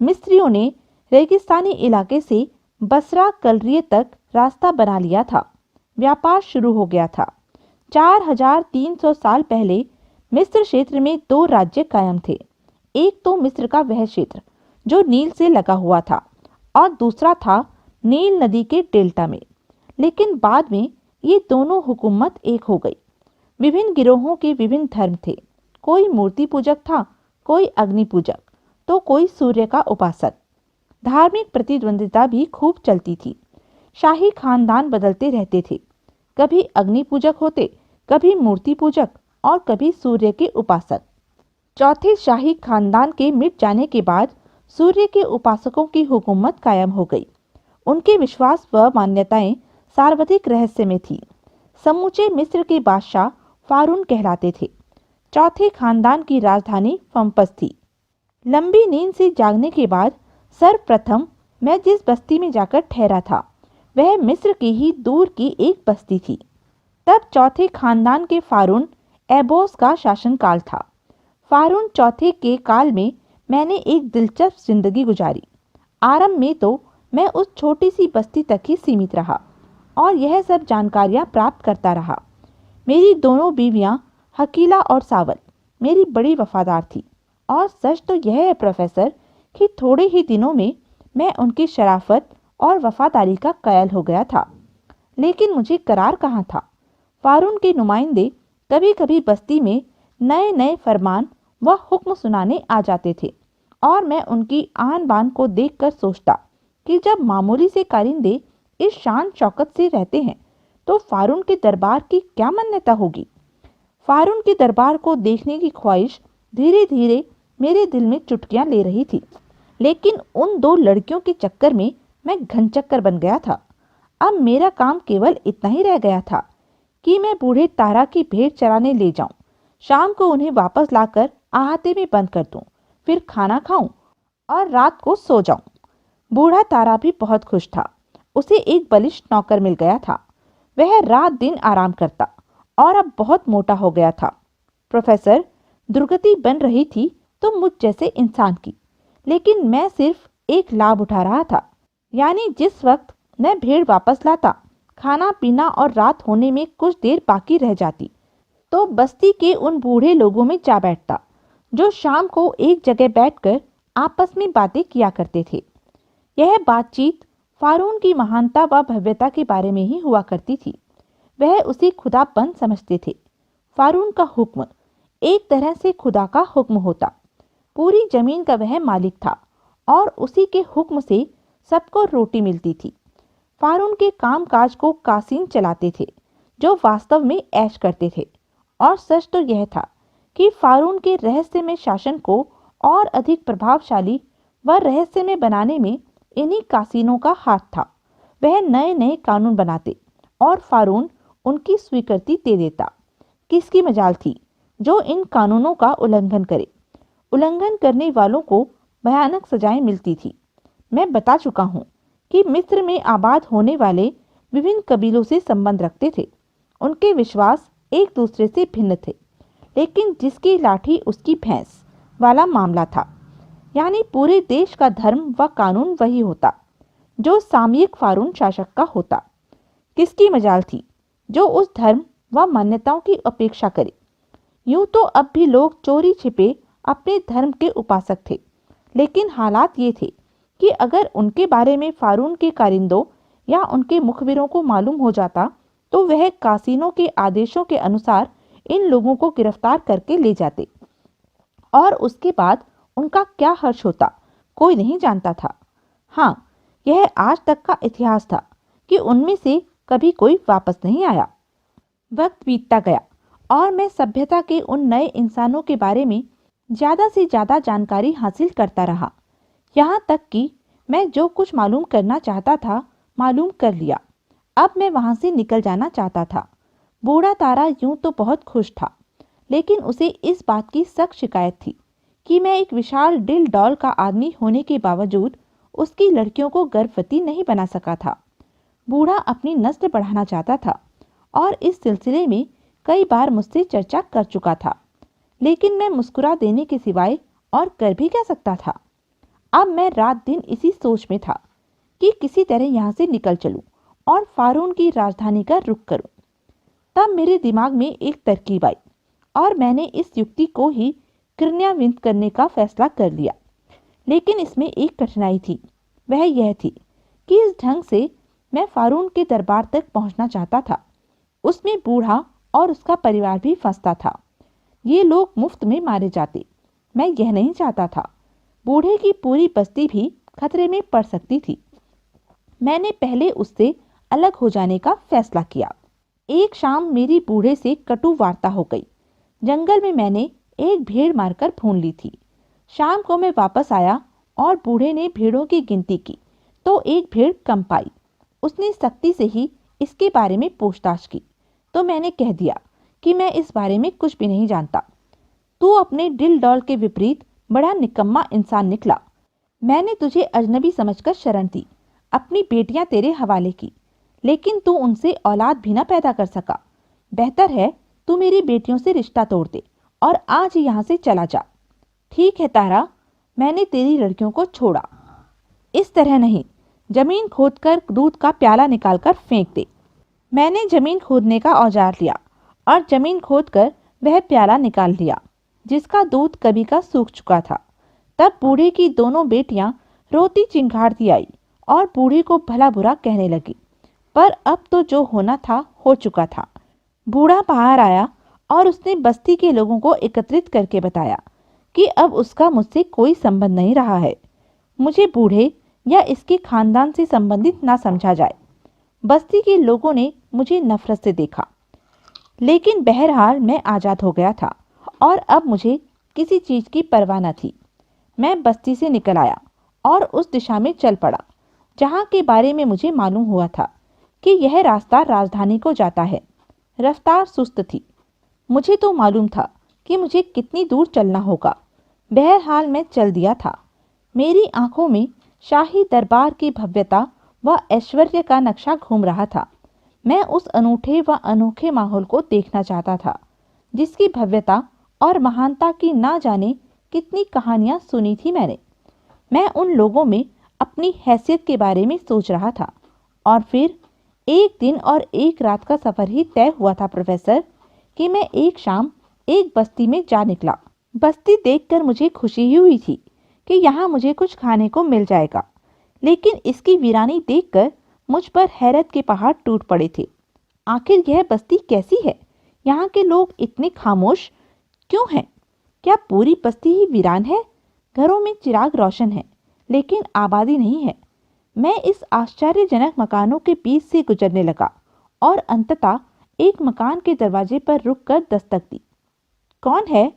मिस्रियों ने रेगिस्तानी इलाके से बसरा कलरिए तक रास्ता बना लिया था। व्यापार शुरू हो गया था। 4300 साल पहले मिस्र क्षेत्र में 2 राज्य कायम थे। एक तो मिस्र का वह क्षेत्र जो नील से लगा हुआ था और दूसरा था नील नदी के डेल्टा में। लेकिन बाद में ये दोनों हुकूमत एक हो गई। विभिन्न गिरोहों के विभिन्न धर्म थे। कोई मूर्ति पूजक था, कोई अग्नि पूजक, तो कोई सूर्य का उपासक। धार्मिक प्रतिद्वंदिता भी खूब चलती थी। शाही खानदान बदलते रहते थे। कभी अग्नि पूजक होते, कभी मूर्ति पूजक और कभी सूर्य के उपासक। चौथे शाही खानदान के मिट जाने के बाद सूर्य के उपासकों की हुकूमत कायम हो गई। उनके विश्वास व मान्यताएं सार्वधिक रहस्य में थी। समूचे मिस्र के बादशाह फारून कहलाते थे। चौथे खानदान की राजधानी फम्पस थी। लंबी नींद से जागने के बाद सर्वप्रथम मैं जिस बस्ती में जाकर ठहरा था वह मिस्र की ही दूर की एक बस्ती थी। तब चौथे खानदान के फारून एबोस का शासनकाल था। फारून चौथे के काल में मैंने एक दिलचस्प जिंदगी गुजारी। आरंभ में तो मैं उस छोटी सी बस्ती तक ही सीमित रहा और यह सब जानकारियां प्राप्त करता रहा। मेरी दोनों बीवियां हकीला और सावल मेरी बड़ी वफादार थी और सच तो यह है प्रोफेसर कि थोड़े ही दिनों में मैं उनकी शराफत और वफादारी का कायल हो गया था। लेकिन मुझे करार कहाँ था। फारून के नुमाइंदे कभी कभी बस्ती में नए नए फरमान व हुक्म सुनाने आ जाते थे और मैं उनकी आन बान को देखकर सोचता कि जब मामूली से कारिंदे इस शान शौकत से रहते हैं तो फारून के दरबार की क्या मान्यता होगी। फारून के दरबार को देखने की ख्वाहिश धीरे धीरे मेरे दिल में चुटकियां ले रही थी। लेकिन उन 2 लड़कियों के चक्कर में मैं घनचक्कर बन गया था। अब मेरा काम केवल इतना ही रह गया था कि मैं बूढ़े तारा की भेड़ चराने ले जाऊं, शाम को उन्हें वापस लाकर अहाते में बंद कर दूं, फिर खाना खाऊं और रात को सो जाऊं। बूढ़ा तारा भी बहुत खुश था। उसे एक बलिष्ठ नौकर मिल गया था। वह रात दिन आराम करता और अब बहुत मोटा हो गया था। प्रोफेसर, दुर्गति बन रही थी तो मुझ जैसे इंसान की, लेकिन मैं सिर्फ एक लाभ उठा रहा था। यानी जिस वक्त मैं भेड़ वापस लाता, खाना पीना और रात होने में कुछ देर बाकी रह जाती तो बस्ती के उन बूढ़े लोगों में जा बैठता जो शाम को एक जगह बैठकर आपस में बातें किया करते थे। यह बातचीत फारून की महानता व भव्यता के बारे में ही हुआ करती थी। वह उसे खुदापन समझते थे। फारून का हुक्म एक तरह से खुदा का हुक्म होता। पूरी जमीन का वह मालिक था और उसी के हुक्म से सबको रोटी मिलती थी। फारून के कामकाज को कासिन चलाते थे जो वास्तव में ऐश करते थे। और सच तो यह था कि फारून के रहस्यमय शासन को और अधिक प्रभावशाली व रहस्यमय बनाने में इन्हीं कासिनों का हाथ था। वह नए नए कानून बनाते और फारून उनकी स्वीकृति दे देता। किसकी मजाल थी जो इन कानूनों का उल्लंघन करे। उल्लंघन करने वालों को भयानक सजाएं मिलती थी। मैं बता चुका हूँ कि मिस्र में आबाद होने वाले विभिन्न कबीलों से संबंध रखते थे। उनके विश्वास एक दूसरे से भिन्न थे, लेकिन जिसकी लाठी उसकी भैंस वाला मामला था। यानी पूरे देश का धर्म व कानून वही होता जो सामयिक फारून शासक का होता। किसकी मजाल थी जो उस धर्म व मान्यताओं की अपेक्षा करे। यूं तो अब भी लोग चोरी छिपे अपने धर्म के उपासक थे, लेकिन हालात ये थे कि अगर उनके बारे में फारून के कारिंदों या उनके मुखबिरों को मालूम हो जाता तो वह कासिनों के आदेशों के अनुसार इन लोगों को गिरफ्तार करके ले जाते और उसके बाद उनका क्या हर्ष होता कोई नहीं जानता था। हाँ, यह आज तक का इतिहास था कि उनमें से कभी कोई वापस नहीं आया। वक्त बीतता गया और मैं सभ्यता के उन नए इंसानों के बारे में ज़्यादा से ज़्यादा जानकारी हासिल करता रहा, यहाँ तक कि मैं जो कुछ मालूम करना चाहता था मालूम कर लिया। अब मैं वहाँ से निकल जाना चाहता था। बूढ़ा तारा यूं तो बहुत खुश था, लेकिन उसे इस बात की सख्त शिकायत थी कि मैं एक विशाल डिल डॉल का आदमी होने के बावजूद उसकी लड़कियों को गर्भवती नहीं बना सका था। बूढ़ा अपनी नस्ल बढ़ाना चाहता था और इस सिलसिले में कई बार मुझसे चर्चा कर चुका था, लेकिन मैं मुस्कुरा देने के सिवाय और कर भी क्या सकता था। अब मैं रात दिन इसी सोच में था कि किसी तरह यहाँ से निकल चलूं और फारून की राजधानी का रुख करूं। तब मेरे दिमाग में एक तरकीब आई और मैंने इस युक्ति को ही क्रियान्वित करने का फैसला कर लिया। लेकिन इसमें एक कठिनाई थी। वह यह थी कि इस ढंग से मैं फारून के दरबार तक पहुंचना चाहता था। उसमें बूढ़ा और उसका परिवार भी फंसता था। ये लोग मुफ्त में मारे जाते। मैं यह नहीं चाहता था। बूढ़े की पूरी बस्ती भी खतरे में पड़ सकती थी। मैंने पहले उससे अलग हो जाने का फैसला किया। एक शाम मेरी बूढ़े से कटु वार्ता हो गई। जंगल में मैंने एक भेड़ मारकर भून ली थी। शाम को मैं वापस आया और बूढ़े ने भेड़ों की गिनती की तो एक भेड़ कम पाई। उसने सख्ती से ही इसके बारे में पूछताछ की तो मैंने कह दिया कि मैं इस बारे में कुछ भी नहीं जानता। तू अपने डिल डॉल के विपरीत बड़ा निकम्मा इंसान निकला। मैंने तुझे अजनबी समझकर शरण दी, अपनी बेटियां तेरे हवाले की, लेकिन तू उनसे औलाद भी न पैदा कर सका। बेहतर है तू मेरी बेटियों से रिश्ता तोड़ दे और आज ही यहाँ से चला जा। ठीक है तारा, मैंने तेरी लड़कियों को छोड़ा। इस तरह नहीं, जमीन खोदकर दूध का प्याला निकालकर फेंक दे। मैंने जमीन खोदने का औजार लिया और जमीन खोदकर वह प्याला निकाल लिया जिसका दूध कभी का सूख चुका था। तब बूढ़े की दोनों बेटियां रोती चिंगाड़ती आई और बूढ़े को भला बुरा कहने लगी। पर अब तो जो होना था हो चुका था। बूढ़ा बाहर आया और उसने बस्ती के लोगों को एकत्रित करके बताया कि अब उसका मुझसे कोई संबंध नहीं रहा है। मुझे बूढ़े या इसके खानदान से संबंधित ना समझा जाए। बस्ती के लोगों ने मुझे नफरत से देखा, लेकिन बहरहाल मैं आज़ाद हो गया था और अब मुझे किसी चीज़ की परवाह न थी। मैं बस्ती से निकल आया और उस दिशा में चल पड़ा जहाँ के बारे में मुझे मालूम हुआ था कि यह रास्ता राजधानी को जाता है। रफ्तार सुस्त थी। मुझे तो मालूम था कि मुझे कितनी दूर चलना होगा। बहरहाल मैं चल दिया था। मेरी आंखों में शाही दरबार की भव्यता व ऐश्वर्य का नक्शा घूम रहा था। मैं उस अनूठे व अनोखे माहौल को देखना चाहता था जिसकी भव्यता और महानता की ना जाने कितनी कहानियां सुनी थी मैंने। मैं उन लोगों में अपनी हैसियत के बारे में सोच रहा था। और फिर एक दिन और एक रात का सफ़र ही तय हुआ था प्रोफेसर कि मैं एक शाम एक बस्ती में जा निकला। बस्ती देखकर मुझे खुशी ही हुई थी कि यहाँ मुझे कुछ खाने को मिल जाएगा, लेकिन इसकी वीरानी देखकर मुझ पर हैरत के पहाड़ टूट पड़े थे। आखिर यह बस्ती कैसी है? यहाँ के लोग इतने खामोश क्यों हैं? क्या पूरी बस्ती ही वीरान है? घरों में चिराग रोशन है लेकिन आबादी नहीं है। मैं इस आश्चर्यजनक मकानों के बीच से गुजरने लगा और अंततः एक मकान के दरवाजे पर रुककर दस्तक दी। कौन है?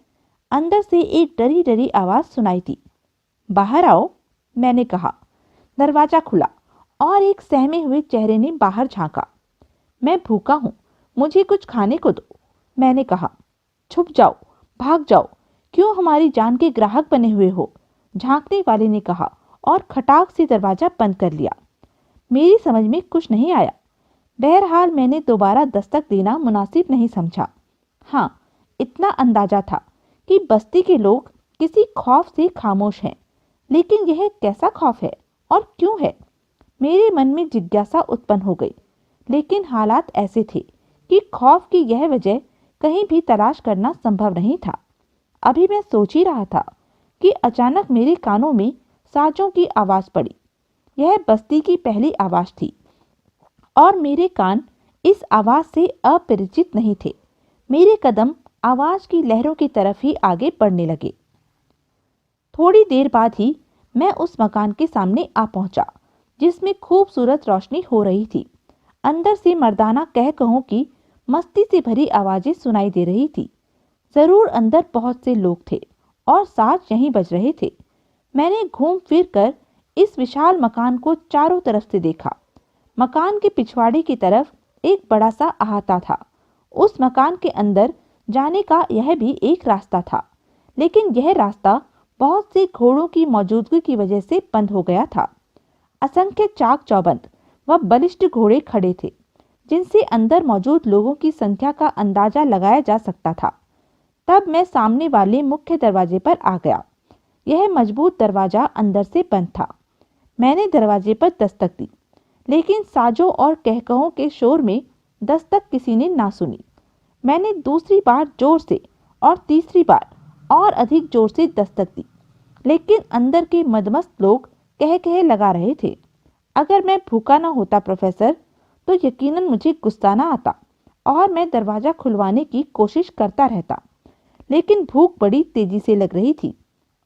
अंदर से एक डरी डरी आवाज़ सुनाई थी। बाहर आओ, मैंने कहा। दरवाज़ा खुला और एक सहमे हुए चेहरे ने बाहर झांका। मैं भूखा हूँ, मुझे कुछ खाने को दो, मैंने कहा। छुप जाओ, भाग जाओ, क्यों हमारी जान के ग्राहक बने हुए हो? झांकने वाले ने कहा और खटाक से दरवाज़ा बंद कर लिया। मेरी समझ में कुछ नहीं आया। बहरहाल मैंने दोबारा दस्तक देना मुनासिब नहीं समझा। हाँ, इतना अंदाजा था कि बस्ती के लोग किसी खौफ से खामोश हैं, लेकिन यह कैसा खौफ है और क्यों है? मेरे मन में जिज्ञासा उत्पन्न हो गई, लेकिन हालात ऐसे थे कि खौफ की यह वजह कहीं भी तलाश करना संभव नहीं था। अभी मैं सोच ही रहा था कि अचानक मेरे कानों में साजों की आवाज़ पड़ी। यह बस्ती की पहली आवाज़ थी और मेरे कान इस आवाज़ से अपरिचित नहीं थे। मेरे कदम आवाज की लहरों की तरफ ही आगे बढ़ने लगे। थोड़ी देर बाद ही मैं उस मकान के सामने आ पहुंचा, जिसमें खूबसूरत रोशनी हो रही थी। अंदर से मर्दाना कह कहूं की मस्ती से भरी आवाजें सुनाई दे रही थी। जरूर अंदर बहुत से लोग थे और साज यहीं बज रहे थे। मैंने घूम फिर कर इस विशाल मकान को चारों तरफ से देखा। मकान के पिछवाड़े की तरफ एक बड़ा सा अहाता था। उस मकान के अंदर जाने का यह भी एक रास्ता था, लेकिन यह रास्ता बहुत से घोड़ों की मौजूदगी की वजह से बंद हो गया था। असंख्य चाक चौबंद व बलिष्ठ घोड़े खड़े थे, जिनसे अंदर मौजूद लोगों की संख्या का अंदाजा लगाया जा सकता था। तब मैं सामने वाले मुख्य दरवाजे पर आ गया। यह मजबूत दरवाजा अंदर से बंद था। मैंने दरवाजे पर दस्तक दी, लेकिन साजों और कहकहों के शोर में दस्तक किसी ने ना सुनी। मैंने दूसरी बार जोर से और तीसरी बार और अधिक जोर से दस्तक दी, लेकिन अंदर के मदमस्त लोग कह कह लगा रहे थे। अगर मैं भूखा न होता प्रोफेसर, तो यकीनन मुझे गुस्सा न आता और मैं दरवाज़ा खुलवाने की कोशिश करता रहता। लेकिन भूख बड़ी तेजी से लग रही थी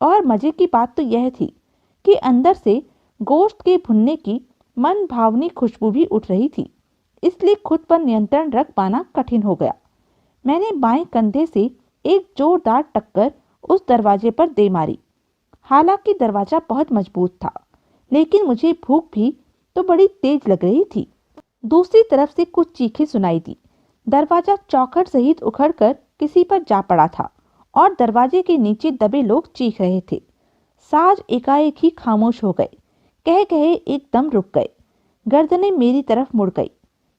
और मज़े की बात तो यह थी कि अंदर से गोश्त के भुनने की मन भावनी खुशबू भी उठ रही थी। इसलिए खुद पर नियंत्रण रख पाना कठिन हो गया। मैंने बाएं कंधे से एक जोरदार टक्कर उस दरवाजे पर दे मारी। हालांकि दरवाजा बहुत मजबूत था, लेकिन मुझे भूख भी तो बड़ी तेज लग रही थी। दूसरी तरफ से कुछ चीखें सुनाई दी। दरवाजा चौखट सहित उखड़कर किसी पर जा पड़ा था और दरवाजे के नीचे दबे लोग चीख रहे थे। साज एकाएक ही खामोश हो गए, कह कहे एकदम रुक गए। गर्दनें मेरी तरफ मुड़ गई।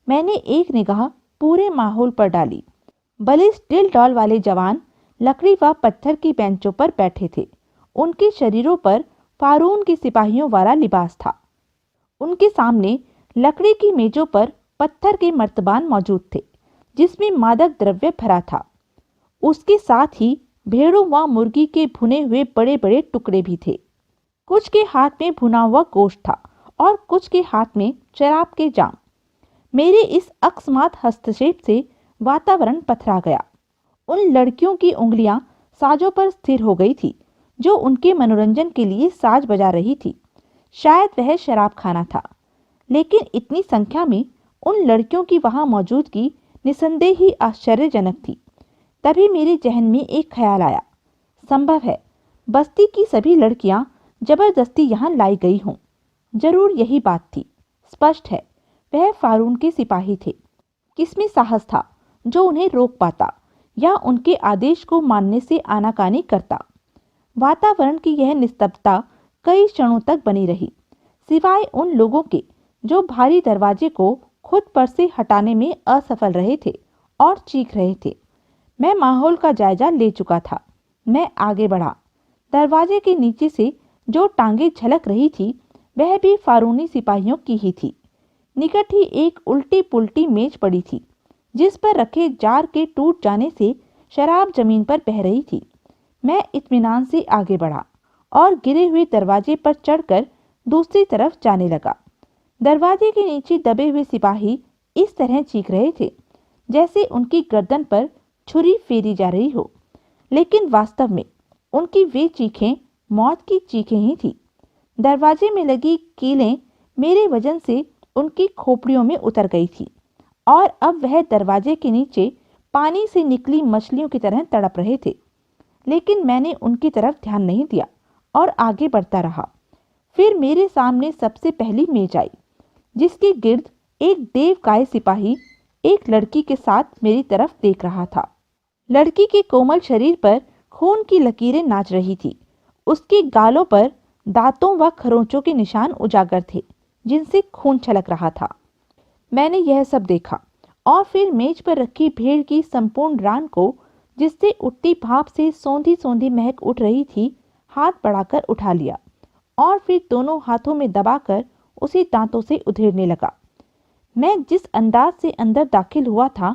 मैंने एक निगाह पूरे माहौल पर डाली। बलिष्ठ दिल डॉल वाले जवान लकड़ी व पत्थर की बेंचों पर बैठे थे। उनके शरीरों पर फारून के सिपाहियों वाला लिबास था। उनके सामने लकड़ी की मेजों पर पत्थर के मर्तबान मौजूद थे, जिसमें मादक द्रव्य भरा था। उसके साथ ही भेड़ों व मुर्गी के भुने हुए बड़े बड़े टुकड़े भी थे। कुछ के हाथ में भुना हुआ गोश्त था और कुछ के हाथ में शराब के जाम। मेरे इस अकस्मात हस्तक्षेप से वातावरण पथरा गया। उन लड़कियों की उंगलियां साजों पर स्थिर हो गई थी, जो उनके मनोरंजन के लिए साज बजा रही थी। शायद वह शराब खाना था, लेकिन इतनी संख्या में उन लड़कियों की वहां मौजूदगी निसंदेह ही आश्चर्यजनक थी। तभी मेरे जहन में एक ख्याल आया। संभव है बस्ती की सभी लड़कियां जबरदस्ती यहाँ लाई गई हों। जरूर यही बात थी। स्पष्ट है वह फारून के सिपाही थे। किसमें साहस था जो उन्हें रोक पाता या उनके आदेश को मानने से आनाकानी करता। वातावरण की यह निस्तब्धता कई क्षणों तक बनी रही, सिवाय उन लोगों के जो भारी दरवाजे को खुद पर से हटाने में असफल रहे थे और चीख रहे थे। मैं माहौल का जायजा ले चुका था। मैं आगे बढ़ा। दरवाजे के नीचे से जो टांगे झलक रही थी, वह भी फारूनी सिपाहियों की ही थी। निकट ही एक उल्टी पुल्टी मेज पड़ी थी, जिस पर रखे जार के टूट जाने से शराब जमीन पर बह रही थी। मैं इत्मीनान से आगे बढ़ा और गिरे हुए दरवाजे पर चढ़कर दूसरी तरफ जाने लगा। दरवाजे के नीचे दबे हुए सिपाही इस तरह चीख रहे थे जैसे उनकी गर्दन पर छुरी फेरी जा रही हो, लेकिन वास्तव में उनकी वे चीखें मौत की चीखें ही थी। दरवाजे में लगी कीलें मेरे वजन से उनकी खोपड़ियों में उतर गई थी और अब वह दरवाजे के नीचे पानी से निकली मछलियों की तरह तड़प रहे थे। लेकिन मैंने उनकी तरफ ध्यान नहीं दिया और आगे बढ़ता रहा। फिर मेरे सामने सबसे पहली मेज आई, जिसके गिर्द एक देवकाय सिपाही एक लड़की के साथ मेरी तरफ देख रहा था। लड़की के कोमल शरीर पर खून की लकीरें नाच रही थी। उसके गालों पर दांतों व खरोंचों के निशान उजागर थे, जिनसे खून छलक रहा था। मैंने यह सब देखा और फिर मेज पर रखी भेड़ की संपूर्ण रान को, जिससे उठती भाप से सौंधी सौंधी महक उठ रही थी, हाथ बढ़ाकर उठा लिया और फिर दोनों हाथों में दबाकर उसे दांतों से उधेड़ने लगा। मैं जिस अंदाज से अंदर दाखिल हुआ था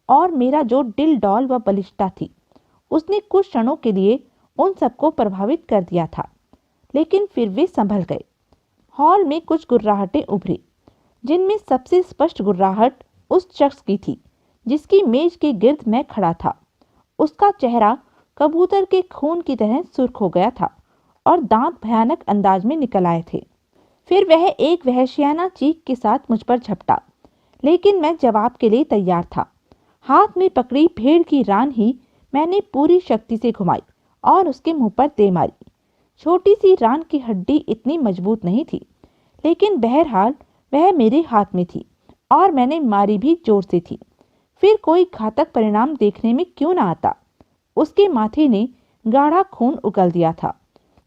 और मेरा जो दिल डौल व बलिष्ठता थी, उसने कुछ क्षणों के लिए उन सबको प्रभावित कर दिया था, लेकिन फिर वे संभल गए। हॉल में कुछ गुर्राहटें उभरी, जिनमें सबसे स्पष्ट गुर्राहट उस शख्स की थी जिसकी मेज के गिर्द मैं खड़ा था उसका चेहरा कबूतर के खून की तरह सुर्ख हो गया था और दांत भयानक अंदाज में निकल आए थे। फिर वह एक वहशियाना चीख के साथ मुझ पर झपटा, लेकिन मैं जवाब के लिए तैयार था। हाथ में पकड़ी भेड़ की रान ही मैंने पूरी शक्ति से घुमाई और उसके मुंह पर दे मारी। छोटी सी रान की हड्डी इतनी मजबूत नहीं थी, लेकिन बहरहाल वह मेरे हाथ में थी और मैंने मारी भी जोर से थी। फिर कोई घातक परिणाम देखने में क्यों ना आता। उसके माथे ने गाढ़ा खून उगल दिया था,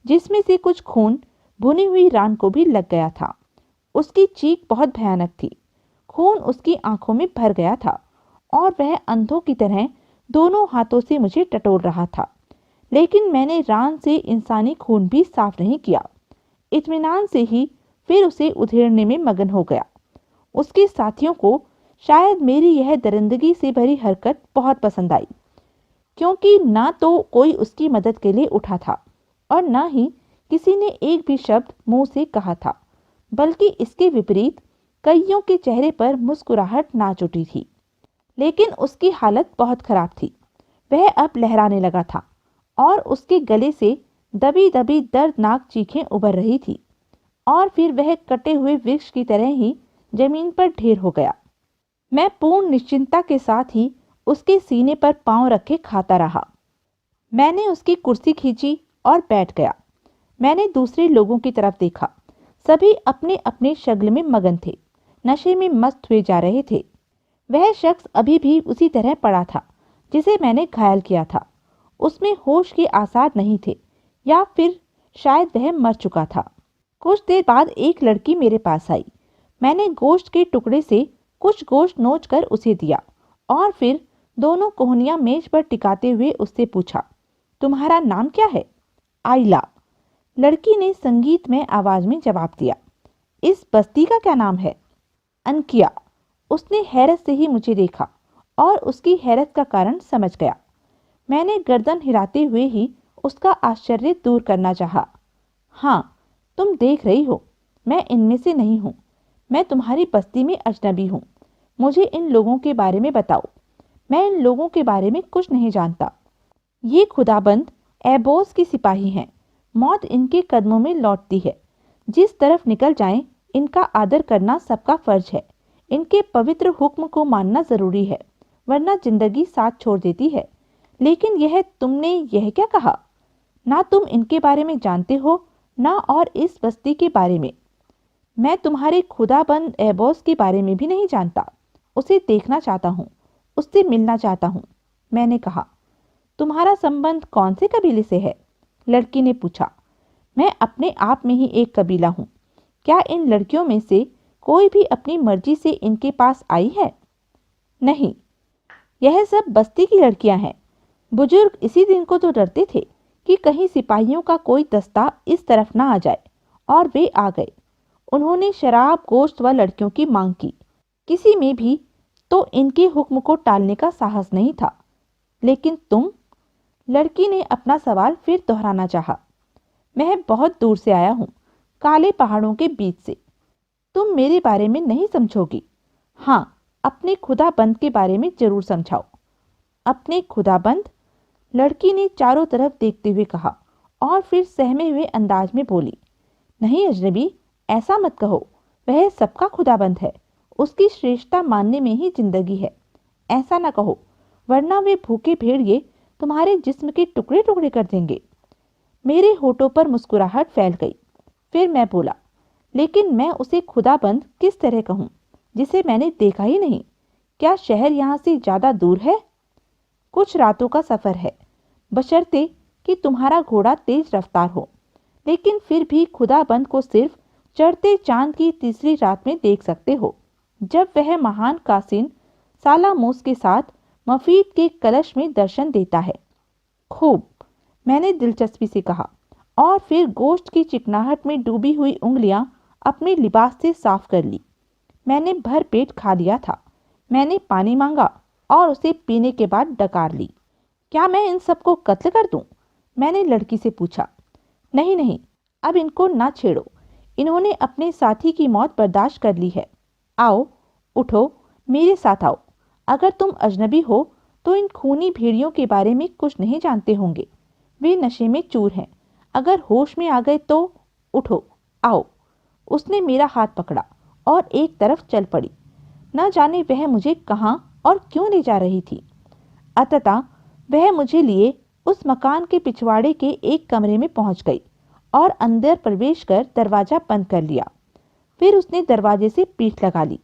जिसमें से कुछ खून भुनी हुई रान को भी लग गया था। उसकी चीख बहुत भयानक थी। खून उसकी आंखों में भर गया था और वह अंधों की तरह दोनों हाथों से मुझे टटोल रहा था। लेकिन मैंने रान से इंसानी खून भी साफ नहीं किया। इत्मीनान से ही फिर उसे उधेड़ने में मगन हो गया। उसके साथियों को शायद मेरी यह दरिंदगी से भरी हरकत बहुत पसंद आई, क्योंकि ना तो कोई उसकी मदद के लिए उठा था और ना ही किसी ने एक भी शब्द मुंह से कहा था, बल्कि इसके विपरीत कईयों के चेहरे पर मुस्कुराहट नाच उठी थी। लेकिन उसकी हालत बहुत खराब थी। वह अब लहराने लगा था और उसके गले से दबी दबी दर्दनाक चीखें उभर रही थी और फिर वह कटे हुए वृक्ष की तरह ही जमीन पर ढेर हो गया। मैं पूर्ण निश्चिंतता के साथ ही उसके सीने पर पांव रखे खाता रहा। मैंने उसकी कुर्सी खींची और बैठ गया। मैंने दूसरे लोगों की तरफ देखा। सभी अपने अपने शगल में मगन थे, नशे में मस्त हुए जा रहे थे। वह शख्स अभी भी उसी तरह पड़ा था जिसे मैंने घायल किया था। उसमें होश के आसार नहीं थे, या फिर शायद वह मर चुका था। कुछ देर बाद एक लड़की मेरे पास आई। मैंने गोश्त के टुकड़े से कुछ गोश्त नोच कर उसे दिया और फिर दोनों कोहनियां मेज पर टिकाते हुए उससे पूछा, तुम्हारा नाम क्या है? आइला। लड़की ने संगीतमय आवाज में जवाब दिया। इस बस्ती का क्या नाम है? अनकिया। उसने हैरत से ही मुझे देखा और उसकी हैरत का कारण समझ गया। मैंने गर्दन हिलाते हुए ही उसका आश्चर्य दूर करना चाहा। हाँ, तुम देख रही हो, मैं इनमें से नहीं हूँ। मैं तुम्हारी बस्ती में अजनबी हूँ। मुझे इन लोगों के बारे में बताओ। मैं इन लोगों के बारे में कुछ नहीं जानता। ये खुदाबंद एबोस के सिपाही हैं। मौत इनके कदमों में लौटती है। जिस तरफ निकल जाएं, इनका आदर करना सबका फर्ज है। इनके पवित्र हुक्म को मानना जरूरी है, वरना जिंदगी साथ छोड़ देती है। लेकिन तुमने यह क्या कहा? ना तुम इनके बारे में जानते हो, ना और इस बस्ती के बारे में। मैं तुम्हारे खुदाबंद एबोस के बारे में भी नहीं जानता। उसे देखना चाहता हूँ, उससे मिलना चाहता हूँ, मैंने कहा। तुम्हारा संबंध कौन से कबीले से है? लड़की ने पूछा। मैं अपने आप में ही एक कबीला हूँ। क्या इन लड़कियों में से कोई भी अपनी मर्जी से इनके पास आई है? नहीं, यह सब बस्ती की लड़कियां हैं। बुजुर्ग इसी दिन को तो डरते थे कि कहीं सिपाहियों का कोई दस्ता इस तरफ ना आ जाए, और वे आ गए। उन्होंने शराब, गोश्त व लड़कियों की मांग की। किसी में भी तो इनके हुक्म को टालने का साहस नहीं था। लेकिन तुम? लड़की ने अपना सवाल फिर दोहराना चाहा। मैं बहुत दूर से आया हूँ, काले पहाड़ों के बीच से। तुम मेरे बारे में नहीं समझोगी। हाँ, अपने खुदाबंद के बारे में जरूर समझाओ। अपने खुदाबंद? लड़की ने चारों तरफ देखते हुए कहा और फिर सहमे हुए अंदाज में बोली, नहीं अजनबी, ऐसा मत कहो। वह सबका खुदाबंद है। उसकी श्रेष्ठता मानने में ही जिंदगी है। ऐसा ना कहो, वरना वे भूखे भेड़िए तुम्हारे जिस्म के टुकड़े टुकड़े कर देंगे। मेरे होठों पर मुस्कुराहट फैल गई। फिर मैं बोला, लेकिन मैं उसे खुदाबंद किस तरह कहूँ जिसे मैंने देखा ही नहीं? क्या शहर यहाँ से ज्यादा दूर है? कुछ रातों का सफर है, बशर्ते कि तुम्हारा घोड़ा तेज रफ्तार हो। लेकिन फिर भी खुदाबंद को सिर्फ चढ़ते चांद की तीसरी रात में देख सकते हो, जब वह महान कासिन सालामूस के साथ मफीद के कलश में दर्शन देता है। खूब, मैंने दिलचस्पी से कहा, और फिर गोश्त की चिकनाहट में डूबी हुई उंगलियां अपने लिबास से साफ कर ली। मैंने भर पेट खा लिया था। मैंने पानी मांगा और उसे पीने के बाद डकार ली। क्या मैं इन सबको कत्ल कर दूं? मैंने लड़की से पूछा। नहीं नहीं, अब इनको ना छेड़ो। इन्होंने अपने साथी की मौत बर्दाश्त कर ली है। आओ, उठो, मेरे साथ आओ। अगर तुम अजनबी हो तो इन खूनी भेड़ियों के बारे में कुछ नहीं जानते होंगे। वे नशे में चूर हैं। अगर होश में आ गए तो उठो, आओ। उसने मेरा हाथ पकड़ा और एक तरफ चल पड़ी। न जाने वह मुझे कहाँ और क्यों ले जा रही थी। अंततः वह मुझे लिए उस मकान के पिछवाड़े के एक कमरे में पहुंच गई और अंदर प्रवेश कर दरवाजा बंद कर लिया। फिर उसने दरवाजे से पीठ लगा ली।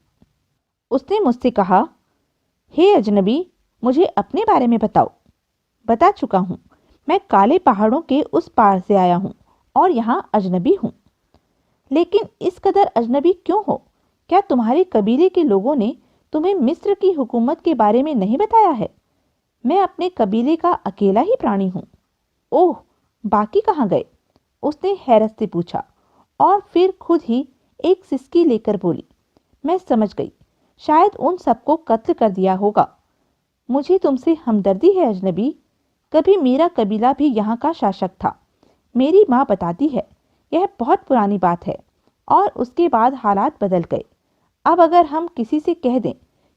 उसने मुझसे कहा, हे अजनबी, मुझे अपने बारे में बताओ। बता चुका हूँ, मैं काले पहाड़ों के उस पार से आया हूँ और यहाँ अजनबी हूँ। लेकिन इस कदर अजनबी क्यों हो? क्या तुम्हारे कबीले के लोगों ने तुम्हें मिस्र की हुकूमत के बारे में नहीं बताया है? मैं अपने कबीले का अकेला ही प्राणी हूँ। ओह, बाकी कहाँ गए? उसने हैरत से पूछा और फिर खुद ही एक सिसकी लेकर बोली, मैं समझ गई, शायद उन सबको कत्ल कर दिया होगा। मुझे तुमसे हमदर्दी है अजनबी। कभी मेरा कबीला भी यहाँ का शासक था। मेरी माँ बताती है, यह बहुत पुरानी बात है और उसके बाद हालात बदल गए। अब अगर हम किसी से कह दें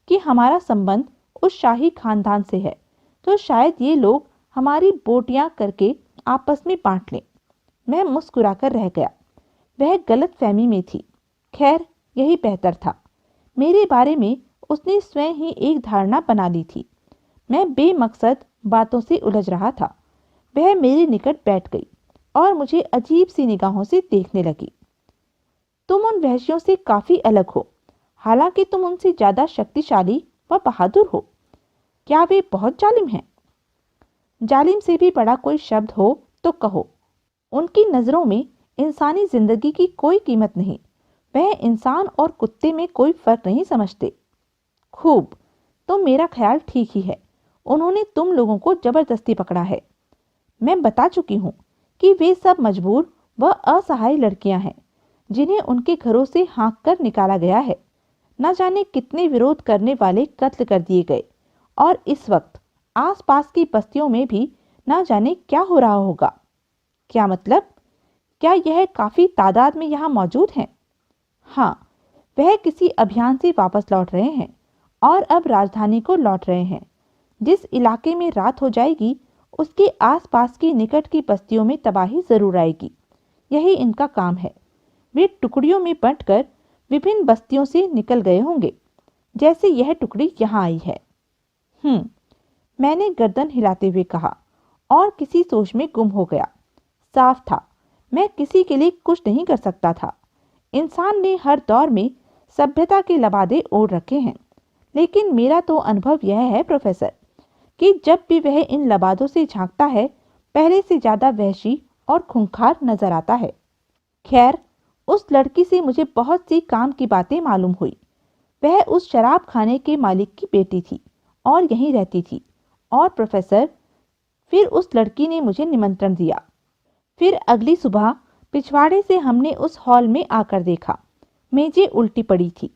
कि हमारा संबंध उस शाही खानदान से है, तो शायद ये लोग हमारी बोटियां करके आपस में बांट लें। मैं मुस्कुराकर रह गया। वह गलत फहमी में थी। खैर, यही बेहतर था। मेरे बारे में उसने स्वयं ही एक धारणा बना ली थी। मैं बेमकसद बातों से उलझ रहा था। वह मेरे निकट बैठ गई और मुझे अजीब सी निगाहों से देखने लगी। तुम उन वहशियों से काफी अलग हो, हालांकि तुम उनसे ज्यादा शक्तिशाली व बहादुर हो। क्या वे बहुत जालिम हैं? जालिम से भी बड़ा कोई शब्द हो तो कहो। उनकी नजरों में इंसानी जिंदगी की कोई कीमत नहीं। वह इंसान और कुत्ते में कोई फर्क नहीं समझते। खूब, तो मेरा ख्याल ठीक ही है। उन्होंने तुम लोगों को जबरदस्ती पकड़ा है। मैं बता चुकी हूँ कि वे सब मजबूर व असहाय लड़कियां हैं जिन्हें उनके घरों से हाँक कर निकाला गया है। न जाने कितने विरोध करने वाले कत्ल कर दिए गए और इस वक्त आसपास की बस्तियों में भी न जाने क्या हो रहा होगा। क्या मतलब? क्या यह काफी तादाद में यहाँ मौजूद हैं? हाँ, वह किसी अभियान से वापस लौट रहे हैं और अब राजधानी को लौट रहे हैं। जिस इलाके में रात हो जाएगी उसके आसपास की निकट की बस्तियों में तबाही जरूर आएगी। यही इनका काम है। वे टुकड़ियों में बंटकर विभिन्न बस्तियों से निकल गए होंगे, जैसे यह टुकड़ी यहाँ आई है। मैंने गर्दन हिलाते हुए कहा और किसी सोच में गुम हो गया। साफ था, मैं किसी के लिए कुछ नहीं कर सकता था। इंसान ने हर दौर में सभ्यता के लबादे ओढ़ रखे हैं, लेकिन मेरा तो अनुभव यह है प्रोफेसर कि जब भी वह इन लबादों से झांकता है, पहले से ज्यादा वहशी और खूंखार नजर आता है। खैर, उस लड़की से मुझे बहुत सी काम की बातें मालूम हुई। वह उस शराब खाने के मालिक की बेटी थी और यहीं रहती थी। और प्रोफेसर, फिर उस लड़की ने मुझे निमंत्रण दिया। फिर अगली सुबह पिछवाड़े से हमने उस हॉल में आकर देखा। मेजें उल्टी पड़ी थी,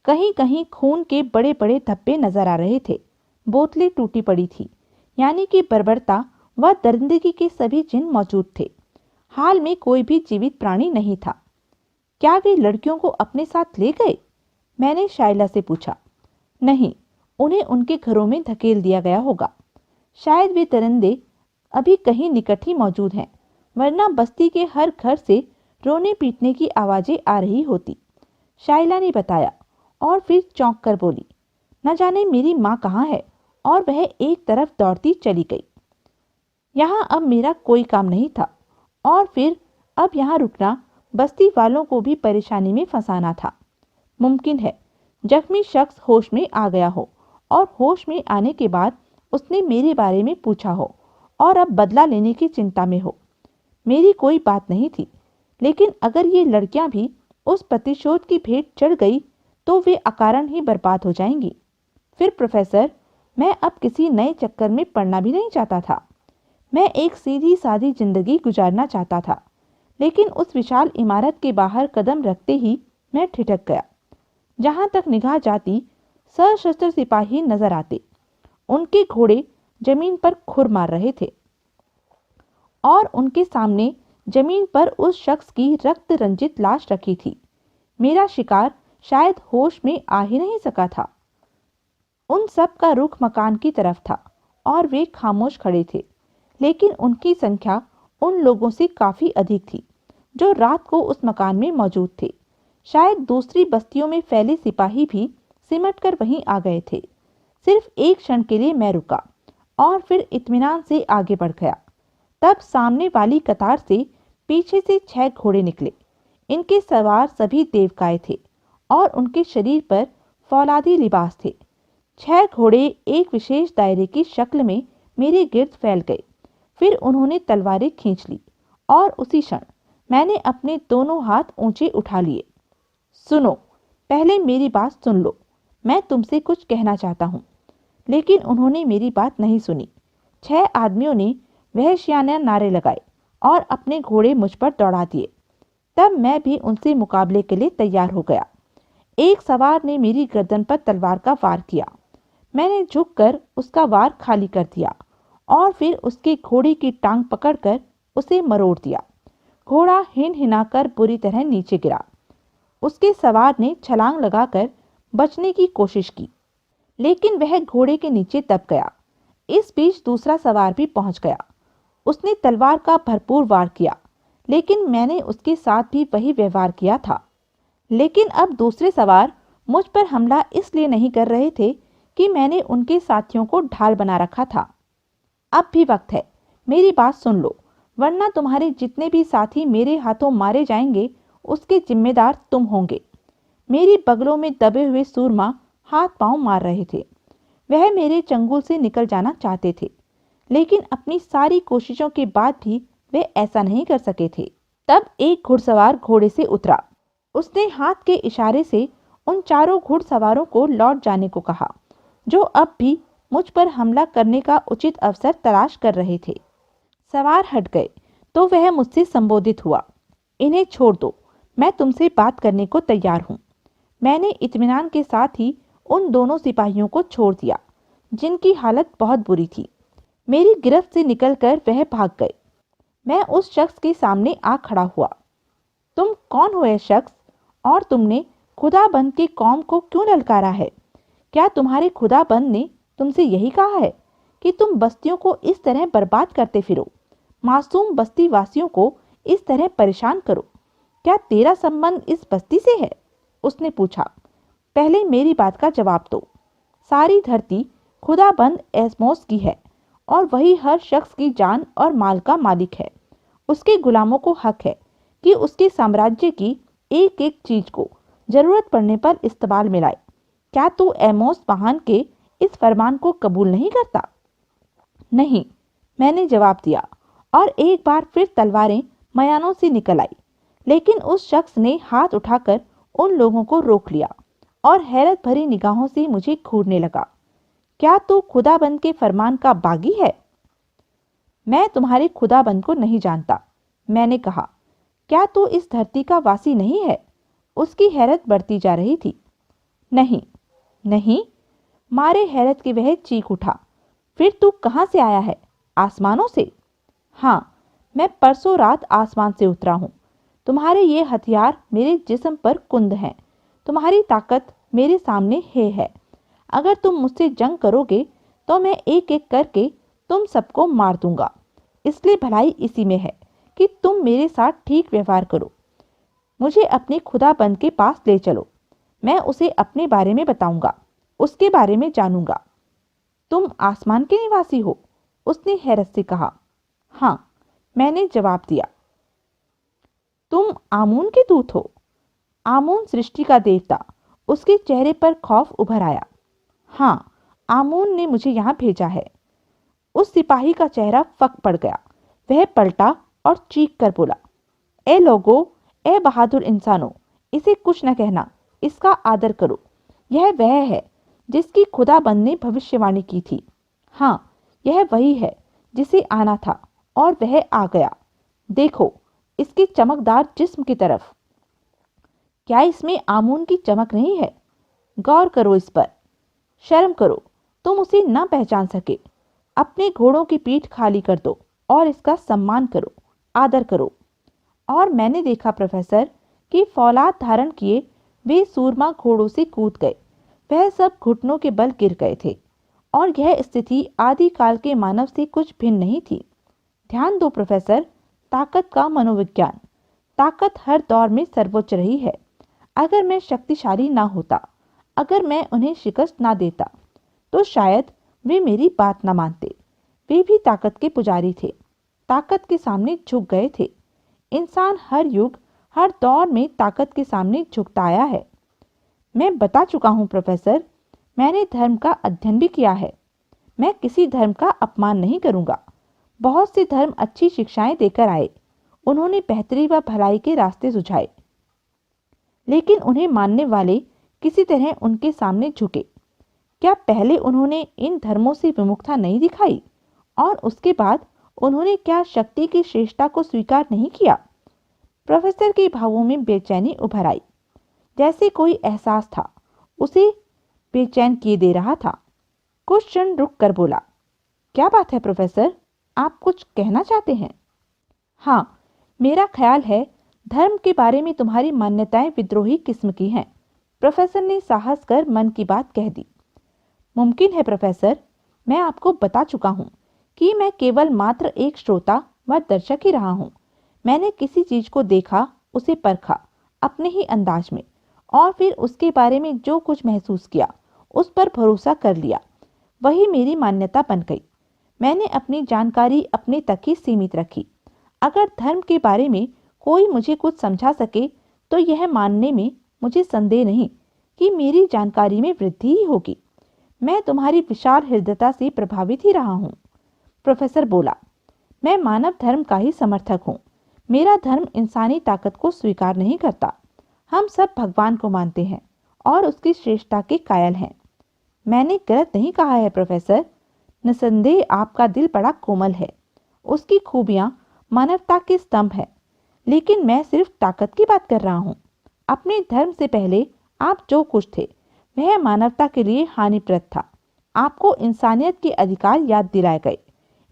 कहीं कहीं खून के बड़े बड़े धब्बे नजर आ रहे थे। बोतलें टूटी पड़ी थी, यानी कि बर्बरता व दरिंदगी के सभी चिन्ह मौजूद थे। हाल में कोई भी जीवित प्राणी नहीं था। क्या वे लड़कियों को अपने साथ ले गए? मैंने शाइला से पूछा। नहीं, उन्हें उनके घरों में धकेल दिया गया होगा। शायद वे दरिंदे अभी कहीं निकट ही मौजूद हैं, वरना बस्ती के हर घर से रोने पीटने की आवाजें आ रही होती। शाइला ने बताया और फिर चौंक कर बोली, न जाने मेरी माँ कहाँ है, और वह एक तरफ दौड़ती चली गई। यहाँ अब मेरा कोई काम नहीं था और फिर अब यहाँ रुकना बस्ती वालों को भी परेशानी में फंसाना था। मुमकिन है जख्मी शख्स होश में आ गया हो और होश में आने के बाद उसने मेरे बारे में पूछा हो और अब बदला लेने की चिंता में हो। मेरी कोई बात नहीं थी, लेकिन अगर ये लड़कियां भी उस प्रतिशोध की भेंट चढ़ गई तो वे अकारण ही बर्बाद हो जाएंगी। फिर प्रोफेसर, मैं अब किसी नए चक्कर में पड़ना भी नहीं चाहता था। मैं एक सीधी सादी जिंदगी गुजारना चाहता था, लेकिन उस विशाल इमारत के बाहर कदम रखते ही मैं ठिठक गया। जहां तक निगाह जाती सशस्त्र सिपाही नजर आते। उनके घोड़े जमीन पर खुर मार रहे थे और उनके सामने जमीन पर उस शख्स की रक्त रंजित लाश रखी थी। मेरा शिकार शायद होश में आ ही नहीं सका था। उन सब का रुख मकान की तरफ था और वे खामोश खड़े थे, लेकिन उनकी संख्या उन लोगों से काफी अधिक थी जो रात को उस मकान में मौजूद थे। शायद दूसरी बस्तियों में फैले सिपाही भी सिमटकर वहीं आ गए थे। सिर्फ एक क्षण के लिए मैं रुका और फिर इत्मीनान से आगे बढ़ गया। तब सामने वाली कतार से पीछे से 6 घोड़े निकले। इनके सवार सभी देवकाय थे और उनके शरीर पर फौलादी लिबास थे। 6 घोड़े एक विशेष दायरे की शक्ल में मेरे गिर्द फैल गए। फिर उन्होंने तलवारें खींच ली और उसी क्षण मैंने अपने दोनों हाथ ऊंचे उठा लिए। सुनो, पहले मेरी बात सुन लो, मैं तुमसे कुछ कहना चाहता हूँ। लेकिन उन्होंने मेरी बात नहीं सुनी। 6 आदमियों ने वहशियाना नारे लगाए और अपने घोड़े मुझ पर दौड़ा दिए। तब मैं भी उनसे मुकाबले के लिए तैयार हो गया। एक सवार ने मेरी गर्दन पर तलवार का वार किया। मैंने झुककर उसका वार खाली कर दिया और फिर उसके घोड़े की टांग पकड़कर उसे मरोड़ दिया। घोड़ा हिनहिनाकर बुरी तरह नीचे गिरा। उसके सवार ने छलांग लगाकर बचने की कोशिश की, लेकिन वह घोड़े के नीचे दब गया। इस बीच दूसरा सवार भी पहुंच गया। उसने तलवार का भरपूर वार किया, लेकिन मैंने उसके साथ भी वही व्यवहार किया था। लेकिन अब दूसरे सवार मुझ पर हमला इसलिए नहीं कर रहे थे कि मैंने उनके साथियों को ढाल बना रखा था। अब भी वक्त है, मेरी बात सुन लो, वरना तुम्हारे जितने भी साथी मेरे हाथों मारे जाएंगे उसके जिम्मेदार तुम होंगे। मेरी बगलों में दबे हुए सूरमा हाथ पांव मार रहे थे। वह मेरे चंगुल से निकल जाना चाहते थे, लेकिन अपनी सारी कोशिशों के बाद भी वे ऐसा नहीं कर सके थे। तब एक घुड़सवार घोड़े से उतरा। उसने हाथ के इशारे से उन चारों घुड़सवारों को लौट जाने को कहा, जो अब भी मुझ पर हमला करने का उचित अवसर तलाश कर रहे थे। सवार हट गए तो वह मुझसे संबोधित हुआ, इन्हें छोड़ दो, मैं तुमसे बात करने को तैयार हूँ। मैंने इत्मीनान के साथ ही उन दोनों सिपाहियों को छोड़ दिया, जिनकी हालत बहुत बुरी थी। मेरी गिरफ्त से निकलकर वह भाग गए। मैं उस शख्स के सामने आ खड़ा हुआ। तुम कौन हो यह शख्स, और तुमने खुदाबंद की कौम को क्यों ललकारा है? क्या तुम्हारे खुदाबंद ने तुमसे यही कहा है कि तुम बस्तियों को इस तरह बर्बाद करते फिरो, मासूम बस्ती वासियों को इस तरह परेशान करो? क्या तेरा संबंध इस बस्ती से है? उसने पूछा। पहले मेरी बात का जवाब दो। सारी धरती खुदाबंद एस्मोस की है और वही हर शख्स की जान और माल का मालिक है। उसके गुलामों को हक है कि उसके साम्राज्य की एक एक चीज को जरूरत पड़ने पर इस्तेमाल में लाए। क्या तू एमोस महान के इस फरमान को कबूल नहीं करता? नहीं, मैंने जवाब दिया, और एक बार फिर तलवारें मयानों से निकल आई। लेकिन उस शख्स ने हाथ उठाकर उन लोगों को रोक लिया और हैरत भरी निगाहों से मुझे घूरने लगा। क्या तू खुदाबंद के फरमान का बागी है? मैं तुम्हारे खुदाबंद को नहीं जानता, मैंने कहा। क्या तू इस धरती का वासी नहीं है? उसकी हैरत बढ़ती जा रही थी। नहीं, नहीं, मारे हैरत के वह चीख उठा। फिर तू कहां से आया है? आसमानों से? हाँ, मैं परसों रात आसमान से उतरा हूं। तुम्हारे ये हथियार मेरे जिस्म पर कुंद हैं। तुम्हारी ताकत मेरे सामने है। अगर तुम मुझसे जंग करोगे तो मैं एक एक करके तुम सबको मार दूंगा। इसलिए भलाई इसी में है कि तुम मेरे साथ ठीक व्यवहार करो। मुझे अपने खुदाबंद के पास ले चलो, मैं उसे अपने बारे में बताऊंगा, उसके बारे में जानूंगा। तुम आसमान के निवासी हो? उसने हैरत से कहा। हाँ, मैंने जवाब दिया। तुम आमून के दूत हो? आमून सृष्टि का देवता। उसके चेहरे पर खौफ उभर आया। हाँ, आमून ने मुझे यहाँ भेजा है। उस सिपाही का चेहरा फक पड़ गया। वह पलटा और चीख कर बोला, ए लोगो, ए बहादुर इंसानों, इसे कुछ न कहना, इसका आदर करो। यह वह है जिसकी खुदाबंद ने भविष्यवाणी की थी। हाँ, यह वही है जिसे आना था और वह आ गया। देखो इसके चमकदार जिस्म की तरफ। क्या इसमें आमून की चमक नहीं है? गौर करो इस पर। शर्म करो, तुम उसे न पहचान सके। अपने घोड़ों की पीठ खाली कर दो और इसका सम्मान करो, आदर करो। और मैंने देखा प्रोफेसर कि फौलाद धारण किए वे सूरमा घोड़ों से कूद गए। वह सब घुटनों के बल गिर गए थे और यह स्थिति आदिकाल के मानव से कुछ भिन्न नहीं थी। ध्यान दो प्रोफेसर, ताकत का मनोविज्ञान। ताकत हर दौर में सर्वोच्च रही है। अगर मैं शक्तिशाली ना होता, अगर मैं उन्हें शिकस्त ना देता, तो शायद वे मेरी बात ना मानते। वे भी ताकत के पुजारी थे, ताकत के सामने झुक गए थे। इंसान हर युग, हर दौर में ताकत के सामने झुकता आया है। मैं बता चुका हूँ प्रोफेसर, मैंने धर्म का अध्ययन भी किया है। मैं किसी धर्म का अपमान नहीं करूँगा। बहुत से धर्म अच्छी शिक्षाएं देकर आए, उन्होंने बेहतरी व भलाई के रास्ते सुझाए, लेकिन उन्हें मानने वाले किसी तरह उनके सामने झुके। क्या पहले उन्होंने इन धर्मों से विमुखता नहीं दिखाई, और उसके बाद उन्होंने क्या शक्ति की श्रेष्ठता को स्वीकार नहीं किया? प्रोफेसर के भावों में बेचैनी उभर आई, जैसे कोई एहसास था उसे बेचैन किए दे रहा था। कुछ क्षण रुक कर बोला, क्या बात है प्रोफेसर, आप कुछ कहना चाहते हैं? हाँ, मेरा ख्याल है धर्म के बारे में तुम्हारी मान्यताएं विद्रोही किस्म की हैं। प्रोफेसर ने साहस कर मन की बात कह दी। मुमकिन है प्रोफेसर, मैं आपको बता चुका हूँ कि मैं केवल मात्र एक श्रोता व दर्शक ही रहा हूँ। मैंने किसी चीज को देखा, उसे परखा अपने ही अंदाज में, और फिर उसके बारे में जो कुछ महसूस किया उस पर भरोसा कर लिया। वही मेरी मान्यता बन गई। मैंने अपनी जानकारी अपने तक ही सीमित रखी। अगर धर्म के बारे में कोई मुझे कुछ समझा सके तो यह मानने में मुझे संदेह नहीं कि मेरी जानकारी में वृद्धि ही होगी। मैं तुम्हारी विशाल हृदयता से प्रभावित ही रहा हूँ। प्रोफेसर बोला, मैं मानव धर्म का ही समर्थक हूँ। मेरा धर्म इंसानी ताकत को स्वीकार नहीं करता। हम सब भगवान को मानते हैं और उसकी श्रेष्ठता के कायल हैं। मैंने गलत नहीं कहा है प्रोफेसर। निसंदेह आपका दिल बड़ा कोमल है, उसकी खूबियाँ मानवता के स्तंभ है, लेकिन मैं सिर्फ ताकत की बात कर रहा हूँ। अपने धर्म से पहले आप जो कुछ थे वह मानवता के लिए हानिप्रद था। आपको इंसानियत के अधिकार याद दिलाए गए,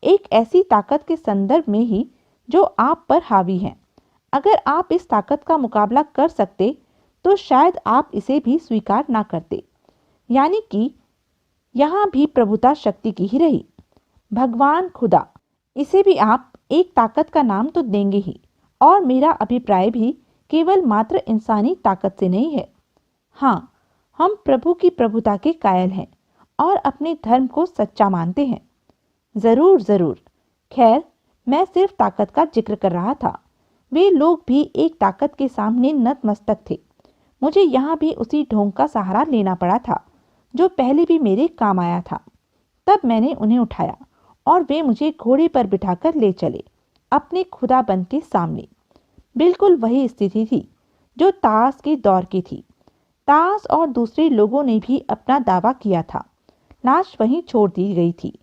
एक ऐसी ताकत के संदर्भ में ही जो आप पर हावी है। अगर आप इस ताकत का मुकाबला कर सकते तो शायद आप इसे भी स्वीकार ना करते। यानी कि यहाँ भी प्रभुता शक्ति की ही रही। भगवान, खुदा, इसे भी आप एक ताकत का नाम तो देंगे ही, और मेरा अभिप्राय भी केवल मात्र इंसानी ताकत से नहीं है। हाँ, हम प्रभु की प्रभुता के कायल हैं और अपने धर्म को सच्चा मानते हैं। जरूर जरूर। खैर, मैं सिर्फ ताकत का जिक्र कर रहा था। वे लोग भी एक ताकत के सामने नतमस्तक थे। मुझे यहाँ भी उसी ढोंग का सहारा लेना पड़ा था जो पहले भी मेरे काम आया था। तब मैंने उन्हें उठाया और वे मुझे घोड़े पर बिठाकर ले चले अपने खुदाबंद के सामने। बिल्कुल वही स्थिति थी जो ताश के दौर की थी। ताश और दूसरे लोगों ने भी अपना दावा किया था। लाश वहीं छोड़ दी गई थी।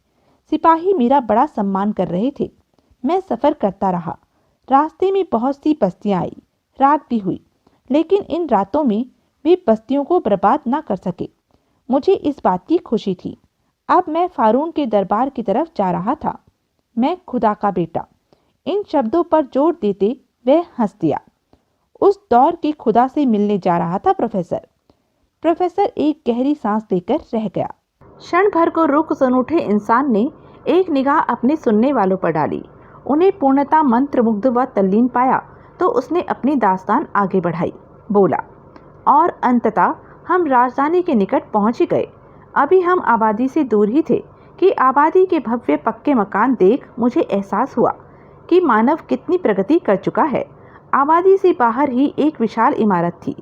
सिपाही मेरा बड़ा सम्मान कर रहे थे। मैं सफ़र करता रहा। रास्ते में बहुत सी बस्तियां आई, रात भी हुई, लेकिन इन रातों में वे बस्तियों को बर्बाद ना कर सके। मुझे इस बात की खुशी थी। अब मैं फारून के दरबार की तरफ जा रहा था। मैं खुदा का बेटा, इन शब्दों पर जोर देते वह हंस दिया। उस दौर के खुदा से मिलने जा रहा था प्रोफेसर। प्रोफेसर एक गहरी सांस लेकर रह गया। क्षण भर को रुक सुन उठे इंसान ने एक निगाह अपने सुनने वालों पर डाली। उन्हें पूर्णतः मंत्रमुग्ध व तल्लीन पाया तो उसने अपनी दास्तान आगे बढ़ाई। बोला, और अंततः हम राजधानी के निकट पहुंच ही गए। अभी हम आबादी से दूर ही थे कि आबादी के भव्य पक्के मकान देख मुझे एहसास हुआ कि मानव कितनी प्रगति कर चुका है। आबादी से बाहर ही एक विशाल इमारत थी।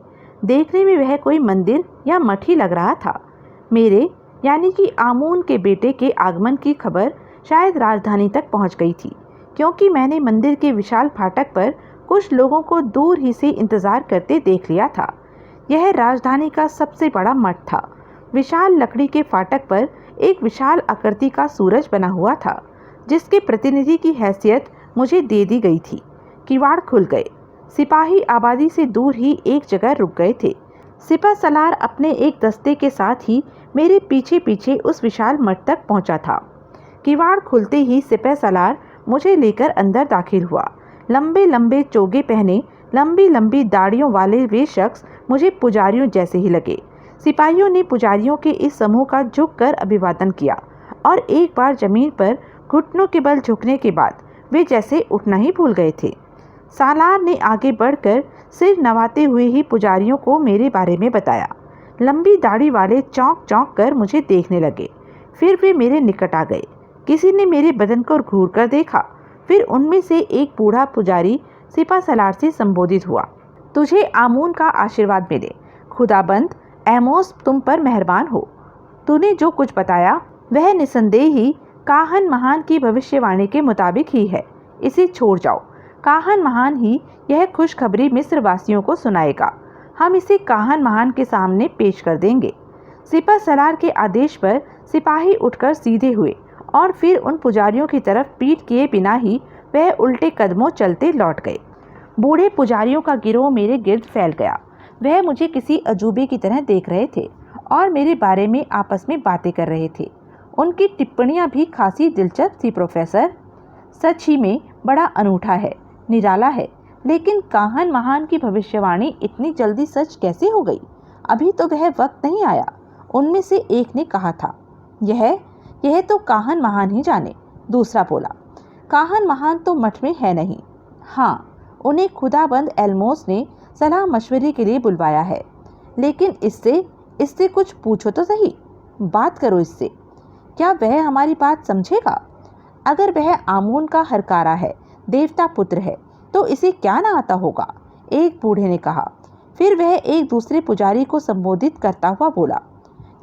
देखने में वह कोई मंदिर या मठ ही लग रहा था। मेरे यानी कि आमून के बेटे के आगमन की खबर शायद राजधानी तक पहुंच गई थी, क्योंकि मैंने मंदिर के विशाल फाटक पर कुछ लोगों को दूर ही से इंतजार करते देख लिया था। यह राजधानी का सबसे बड़ा मठ था। विशाल लकड़ी के फाटक पर एक विशाल आकृति का सूरज बना हुआ था, जिसके प्रतिनिधि की हैसियत मुझे दे दी गई थी। किवाड़ खुल गए। सिपाही आबादी से दूर ही एक जगह रुक गए थे। सिपह सलार अपने एक दस्ते के साथ ही मेरे पीछे पीछे उस विशाल मठ तक पहुंचा था। किवाड़ खुलते ही सिपह सलार मुझे लेकर अंदर दाखिल हुआ। लंबे लंबे चोगे पहने, लंबी लंबी दाढ़ियों वाले वे शख्स मुझे पुजारियों जैसे ही लगे। सिपाहियों ने पुजारियों के इस समूह का झुककर अभिवादन किया और एक बार जमीन पर घुटनों के बल झुकने के बाद वे जैसे उठना ही भूल गए थे। सालार ने आगे बढ़कर सिर नवाते हुए ही पुजारियों को मेरे बारे में बताया। लंबी दाढ़ी वाले चौंक चौंक कर मुझे देखने लगे। फिर वे मेरे निकट आ गए। किसी ने मेरे बदन को घूर कर देखा। फिर उनमें से एक बूढ़ा पुजारी सिपा सलार से संबोधित हुआ। तुझे आमून का आशीर्वाद मिले। खुदाबंद एमोस तुम पर मेहरबान हो। तूने जो कुछ बताया वह निसंदेह ही काहन महान की भविष्यवाणी के मुताबिक ही है। इसे छोड़ जाओ। काहन महान ही यह खुशखबरी मिस्र वासियों को सुनाएगा। हम इसे काहन महान के सामने पेश कर देंगे। सिपा सलार के आदेश पर सिपाही उठकर सीधे हुए और फिर उन पुजारियों की तरफ पीठ किए बिना ही वह उल्टे कदमों चलते लौट गए। बूढ़े पुजारियों का गिरोह मेरे गिर्द फैल गया। वह मुझे किसी अजूबे की तरह देख रहे थे और मेरे बारे में आपस में बातें कर रहे थे। उनकी टिप्पणियां भी खासी दिलचस्प थी। प्रोफेसर, सच ही में बड़ा अनूठा है, निराला है। लेकिन काहन महान की भविष्यवाणी इतनी जल्दी सच कैसे हो गई? अभी तो वह वक्त नहीं आया। उनमें से एक ने कहा था, यह तो काहन महान ही जाने। दूसरा बोला, काहन महान तो मठ में है नहीं। हाँ, उन्हें खुदाबंद एल्मोस ने सलाह मशवरे के लिए बुलवाया है। लेकिन इससे कुछ पूछो तो सही। बात करो इससे। क्या वह हमारी बात समझेगा? अगर वह आमून का हरकारा है, देवता पुत्र है, तो इसे क्या ना आता होगा? एक बूढ़े ने कहा। फिर वह एक दूसरे पुजारी को संबोधित करता हुआ बोला,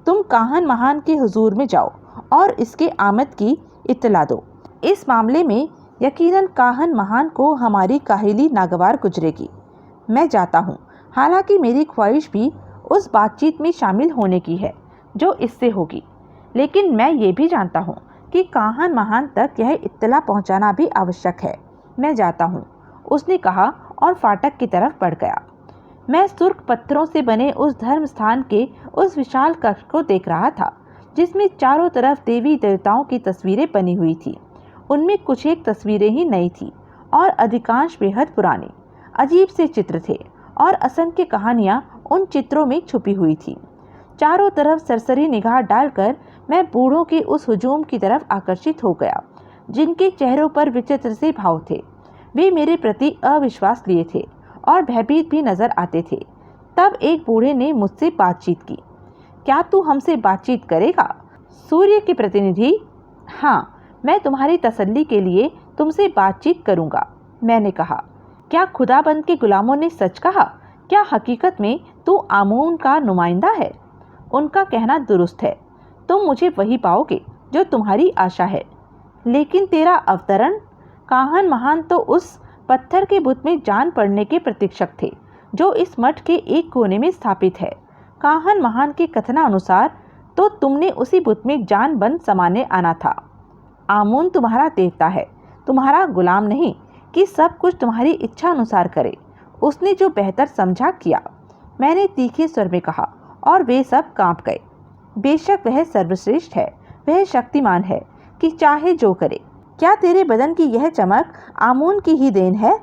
तुम काहन महान के हुजूर में जाओ और इसके आमद की इत्तला दो। इस मामले में यकीनन काहन महान को हमारी काहिली नागवार गुजरेगी। मैं जाता हूँ। हालांकि मेरी ख्वाहिश भी उस बातचीत में शामिल होने की है जो इससे होगी, लेकिन मैं ये भी जानता हूँ कि काहन महान तक यह इत्तला पहुँचाना भी आवश्यक है। मैं जाता हूँ, उसने कहा और फाटक की तरफ बढ़ गया। मैं सुर्ख पत्थरों से बने उस धर्म स्थान के उस विशाल कक्ष को देख रहा था जिसमें चारों तरफ देवी देवताओं की तस्वीरें बनी हुई थी। उनमें कुछ एक तस्वीरें ही नई थी और अधिकांश बेहद पुरानी। अजीब से चित्र थे और असंख्य कहानियां उन चित्रों में छुपी हुई थी। चारों तरफ सरसरी निगाह डालकर मैं बूढ़ों के उस हुजूम की तरफ आकर्षित हो गया जिनके चेहरों पर विचित्र से भाव थे। वे मेरे प्रति अविश्वास लिए थे और भयभीत भी नजर आते थे। तब एक बूढ़े ने मुझसे बातचीत की। क्या तू हमसे बातचीत करेगा? सूर्य के प्रतिनिधि? हाँ, मैं तुम्हारी तसल्ली के लिए तुमसे बातचीत करूंगा, मैंने कहा। क्या खुदाबंद के गुलामों ने सच कहा? क्या हकीकत में तू आमून का नुमाइंदा है? उनका कहना दुरुस्त है। तुम मुझे वही पाओगे जो तुम्हारी आशा है। लेकिन तेरा अवतरण? काहन महान तो उस पत्थर के बुत में जान पड़ने के प्रतीक्षक थे जो इस मठ के एक कोने में स्थापित है। काहन महान के कथनानुसार तो तुमने उसी बुत में जान बंद समाने आना था। आमून तुम्हारा देवता है, तुम्हारा गुलाम नहीं कि सब कुछ तुम्हारी इच्छा अनुसार करे। उसने जो बेहतर समझा किया, मैंने तीखे स्वर में कहा और वे सब कांप गए। बेशक वह सर्वश्रेष्ठ है, वह शक्तिमान है कि चाहे जो करे। क्या तेरे बदन की यह चमक आमून की ही देन है?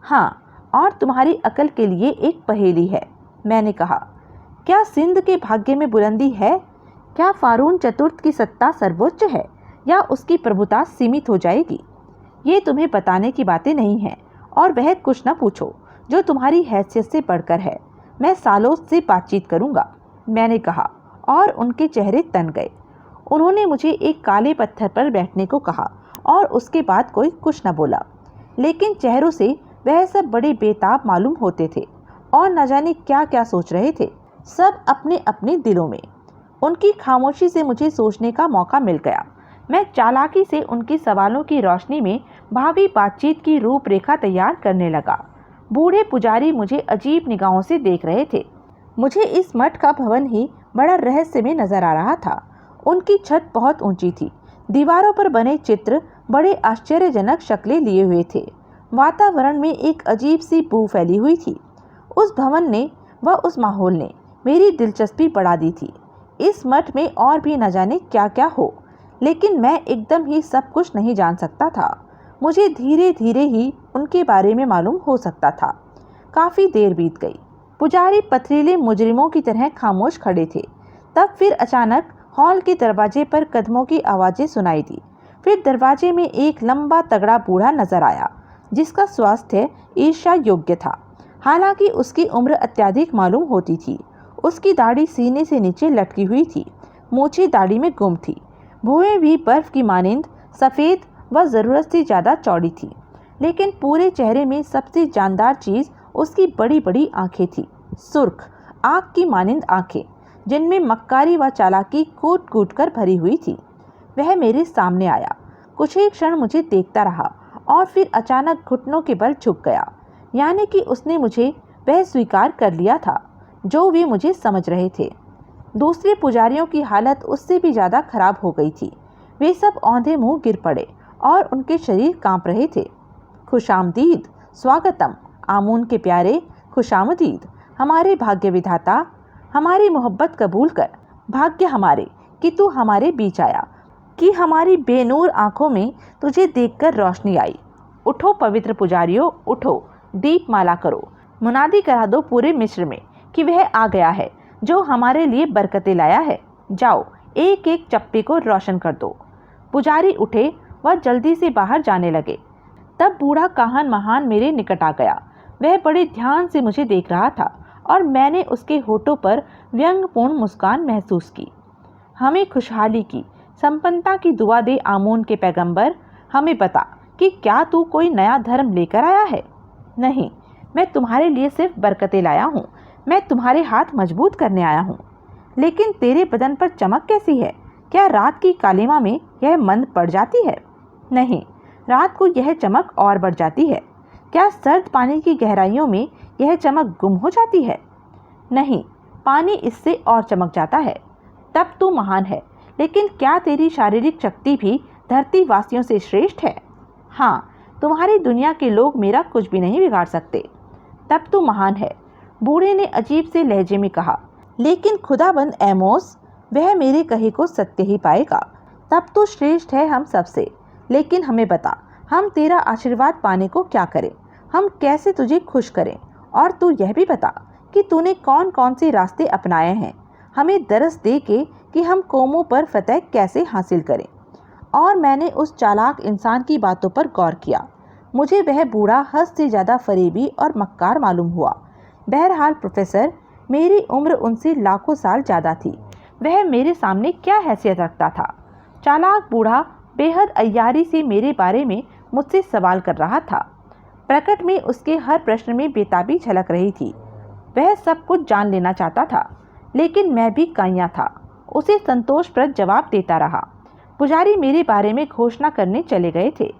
हाँ, और तुम्हारी अकल के लिए एक पहेली है, मैंने कहा। क्या सिंध के भाग्य में बुलंदी है? क्या फारून चतुर्थ की सत्ता सर्वोच्च है या उसकी प्रभुता सीमित हो जाएगी? ये तुम्हें बताने की बातें नहीं हैं और वह कुछ न पूछो जो तुम्हारी हैसियत से बढ़कर है। मैं सालों से बातचीत करूँगा, मैंने कहा और उनके चेहरे तन गए। उन्होंने मुझे एक काले पत्थर पर बैठने को कहा और उसके बाद कोई कुछ न बोला, लेकिन चेहरों से वह सब बड़े बेताब मालूम होते थे और न जाने क्या क्या सोच रहे थे, सब अपने अपने दिलों में। उनकी खामोशी से मुझे सोचने का मौका मिल गया। मैं चालाकी से उनके सवालों की रोशनी में भावी बातचीत की रूपरेखा तैयार करने लगा। बूढ़े पुजारी मुझे अजीब निगाहों से देख रहे थे। मुझे इस मठ का भवन ही बड़ा रहस्यमय नजर आ रहा था। उनकी छत बहुत ऊंची थी। दीवारों पर बने चित्र बड़े आश्चर्यजनक शक्लें लिए हुए थे। वातावरण में एक अजीब सी बू फैली हुई थी। उस भवन ने व उस माहौल ने मेरी दिलचस्पी बढ़ा दी थी। इस मठ में और भी न जाने क्या क्या हो, लेकिन मैं एकदम ही सब कुछ नहीं जान सकता था। मुझे धीरे धीरे ही उनके बारे में मालूम हो सकता था। काफ़ी देर बीत गई। पुजारी पथरीले मुजरिमों की तरह खामोश खड़े थे। तब फिर अचानक हॉल के दरवाजे पर कदमों की आवाज़ें सुनाई दी। फिर दरवाजे में एक लंबा तगड़ा बूढ़ा नजर आया, जिसका स्वास्थ्य ईर्ष्या योग्य था। हालांकि उसकी उम्र अत्यधिक मालूम होती थी। उसकी दाढ़ी सीने से नीचे लटकी हुई थी, मूछें दाढ़ी में गुम थी। भुएं भी बर्फ की मानिंद सफ़ेद व ज़रूरत से ज़्यादा चौड़ी थी। लेकिन पूरे चेहरे में सबसे जानदार चीज़ उसकी बड़ी बड़ी आंखें थी, सुर्ख आग की मानिंद आंखें, जिनमें मक्कारी व चालाकी कूट कूट कर भरी हुई थी। वह मेरे सामने आया, कुछ एक क्षण मुझे देखता रहा और फिर अचानक घुटनों के बल झुक गया। यानी कि उसने मुझे वह स्वीकार कर लिया था जो वे मुझे समझ रहे थे। दूसरे पुजारियों की हालत उससे भी ज़्यादा खराब हो गई थी। वे सब औंधे मुंह गिर पड़े और उनके शरीर कांप रहे थे। खुशामदीद, स्वागतम आमून के प्यारे, खुशामदीद हमारे भाग्य विधाता, हमारी मोहब्बत कबूल कर। भाग्य हमारे कि तू हमारे बीच आया, कि हमारी बेनूर आंखों में तुझे देखकर रोशनी आई। उठो पवित्र पुजारियों, उठो, दीपमाला करो, मुनादी करा दो पूरे मिस्र में कि वह आ गया है जो हमारे लिए बरकतें लाया है। जाओ, एक एक चप्पे को रोशन कर दो। पुजारी उठे व जल्दी से बाहर जाने लगे। तब बूढ़ा काहन महान मेरे निकट आ गया। वह बड़े ध्यान से मुझे देख रहा था और मैंने उसके होठों पर व्यंग्यपूर्ण मुस्कान महसूस की। हमें खुशहाली की, संपन्नता की दुआ दे आमून के पैगंबर। हमें बता कि क्या तू कोई नया धर्म लेकर आया है? नहीं, मैं तुम्हारे लिए सिर्फ बरकतें लाया हूँ। मैं तुम्हारे हाथ मजबूत करने आया हूँ। लेकिन तेरे बदन पर चमक कैसी है? क्या रात की कालिमा में यह मंद पड़ जाती है? नहीं, रात को यह चमक और बढ़ जाती है। क्या सर्द पानी की गहराइयों में यह चमक गुम हो जाती है? नहीं, पानी इससे और चमक जाता है। तब तू महान है। लेकिन क्या तेरी शारीरिक शक्ति भी धरती वासियों से श्रेष्ठ है? हाँ, तुम्हारी दुनिया के लोग मेरा कुछ भी नहीं बिगाड़ सकते। तब तू महान है, बूढ़े ने अजीब से लहजे में कहा। लेकिन खुदाबंद एमोस, वह मेरे कहे को सत्य ही पाएगा। तब तो श्रेष्ठ है हम सबसे। लेकिन हमें बता, हम तेरा आशीर्वाद पाने को क्या करें? हम कैसे तुझे खुश करें? और तू यह भी बता कि तूने कौन कौन से रास्ते अपनाए हैं। हमें दरस दे के कि हम कौमों पर फतह कैसे हासिल करें। और मैंने उस चालाक इंसान की बातों पर गौर किया। मुझे वह बूढ़ा हद से ज़्यादा फरेबी और मक्कार मालूम हुआ। बहरहाल प्रोफेसर, मेरी उम्र उनसे लाखों साल ज़्यादा थी। वह मेरे सामने क्या हैसियत रखता था? चालाक बूढ़ा बेहद अय्यारी से मेरे बारे में मुझसे सवाल कर रहा था। प्रकट में उसके हर प्रश्न में बेताबी झलक रही थी। वह सब कुछ जान लेना चाहता था। लेकिन मैं भी काइयाँ था, उसे संतोषप्रद जवाब देता रहा। पुजारी मेरे बारे में घोषणा करने चले गए थे।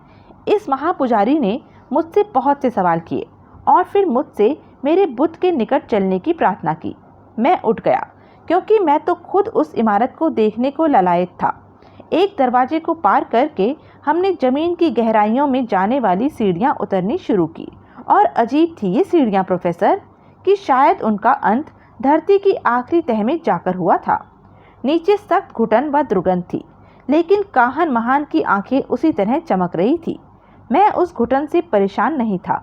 इस महापुजारी ने मुझसे बहुत से सवाल किए और फिर मुझसे मेरे बुत के निकट चलने की प्रार्थना की। मैं उठ गया, क्योंकि मैं तो खुद उस इमारत को देखने को ललायत था। एक दरवाजे को पार करके हमने जमीन की गहराइयों में जाने वाली सीढ़ियां उतरनी शुरू की। और अजीब थी ये सीढ़ियां प्रोफेसर, कि शायद उनका अंत धरती की आखिरी तह में जाकर हुआ था। नीचे सख्त घुटन व दुर्गंध थी, लेकिन काहन महान की आंखें उसी तरह चमक रही थी। मैं उस घुटन से परेशान नहीं था।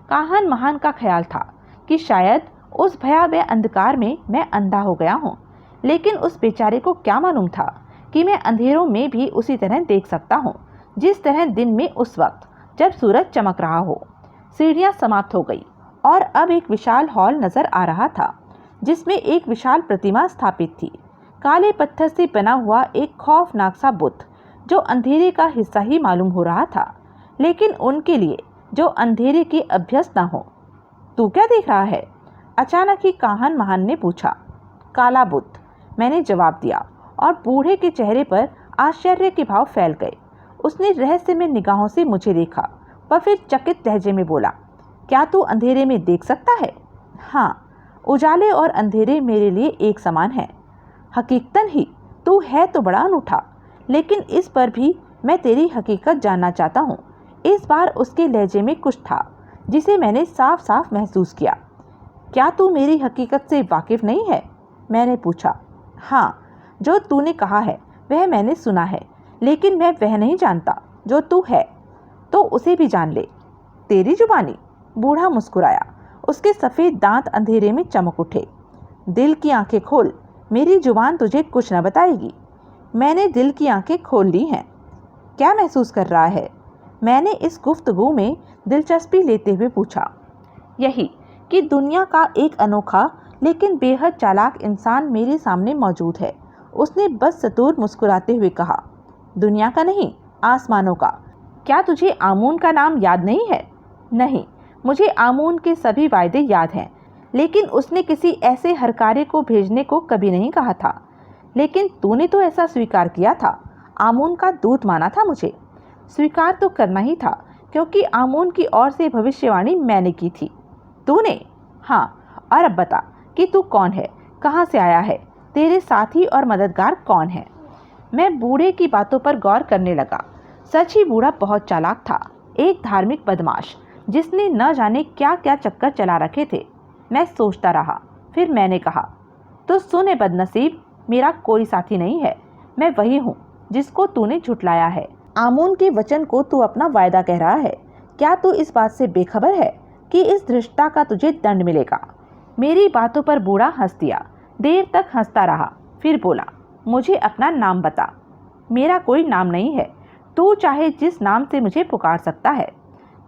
काहन महान का ख्याल था कि शायद उस भयावह अंधकार में मैं अंधा हो गया हूँ। लेकिन उस बेचारे को क्या मालूम था कि मैं अंधेरों में भी उसी तरह देख सकता हूँ जिस तरह दिन में उस वक्त जब सूरज चमक रहा हो। सीढ़ियाँ समाप्त हो गई और अब एक विशाल हॉल नजर आ रहा था, जिसमें एक विशाल प्रतिमा स्थापित थी। काले पत्थर से बना हुआ एक खौफनाक सा बुत, जो अंधेरे का हिस्सा ही मालूम हो रहा था, लेकिन उनके लिए जो अंधेरे के अभ्यस्त न हो। तू क्या देख रहा है? अचानक ही काहन महान ने पूछा। काला बुत, मैंने जवाब दिया, और बूढ़े के चेहरे पर आश्चर्य के भाव फैल गए। उसने रहस्यमय निगाहों से मुझे देखा और फिर चकित लहजे में बोला, क्या तू अंधेरे में देख सकता है? हाँ, उजाले और अंधेरे मेरे लिए एक समान है। हकीकतन ही तू है तो बड़ा अनूठा, लेकिन इस पर भी मैं तेरी हकीकत जानना चाहता हूँ। इस बार उसके लहजे में कुछ था जिसे मैंने साफ साफ महसूस किया। क्या तू मेरी हकीकत से वाकिफ नहीं है? मैंने पूछा। हाँ, जो तूने कहा है वह मैंने सुना है, लेकिन मैं वह नहीं जानता जो तू है। तो उसे भी जान ले। तेरी जुबानी? बूढ़ा मुस्कुराया। उसके सफ़ेद दांत अंधेरे में चमक उठे। दिल की आंखें खोल, मेरी जुबान तुझे कुछ न बताएगी। मैंने दिल की आंखें खोल ली हैं। क्या महसूस कर रहा है? मैंने इस गुफ्तगू में दिलचस्पी लेते हुए पूछा। यही कि दुनिया का एक अनोखा लेकिन बेहद चालाक इंसान मेरे सामने मौजूद है, उसने बस सतूर मुस्कुराते हुए कहा। दुनिया का नहीं, आसमानों का। क्या तुझे आमून का नाम याद नहीं है? नहीं, मुझे आमून के सभी वायदे याद हैं, लेकिन उसने किसी ऐसे हरकारे को भेजने को कभी नहीं कहा था। लेकिन तूने तो ऐसा स्वीकार किया था, आमून का दूत माना था मुझे। स्वीकार तो करना ही था, क्योंकि आमून की ओर से भविष्यवाणी मैंने की थी। तूने? हाँ, और अब बता कि तू कौन है, कहाँ से आया है, तेरे साथी और मददगार कौन है? मैं बूढ़े की बातों पर गौर करने लगा। सच ही बूढ़ा बहुत चालाक था, एक धार्मिक बदमाश जिसने न जाने क्या क्या चक्कर चला रखे थे। मैं सोचता रहा, फिर मैंने कहा, तो सुने बदनसीब, मेरा कोई साथी नहीं है, मैं वही हूँ जिसको तूने झुठलाया है। आमून के वचन को तू अपना वायदा कह रहा है। क्या तू इस बात से बेखबर है कि इस धृष्टता का तुझे दंड मिलेगा? मेरी बातों पर बूढ़ा हंस दिया। देर तक हंसता रहा, फिर बोला, मुझे अपना नाम बता। मेरा कोई नाम नहीं है, तू चाहे जिस नाम से मुझे पुकार सकता है।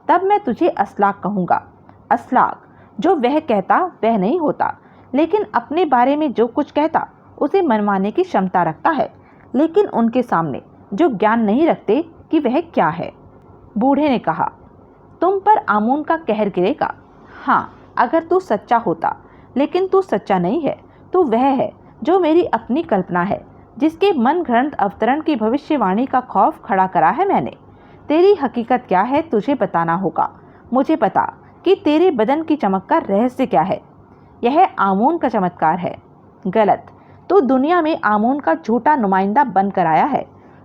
तब मैं तुझे अस्लाक कहूँगा। अस्लाक, जो वह कहता वह नहीं होता, लेकिन अपने बारे में जो कुछ कहता उसे मनवाने की क्षमता रखता है, लेकिन उनके सामने जो ज्ञान नहीं रखते कि वह क्या है। बूढ़े ने कहा, तुम पर आमून का कहर गिरेगा। हाँ, अगर तू सच्चा होता, लेकिन तू सच्चा नहीं है। तू वह है जो मेरी अपनी कल्पना है, जिसके मन घड़ंत अवतरण की भविष्यवाणी का खौफ खड़ा करा है मैंने। तेरी हकीकत क्या है तुझे बताना होगा। मुझे पता कि तेरे बदन की चमक का रहस्य क्या है। यह आमून का चमत्कार है। गलत, तो दुनिया में आमून का झूठा नुमाइंदा बनकर आया है।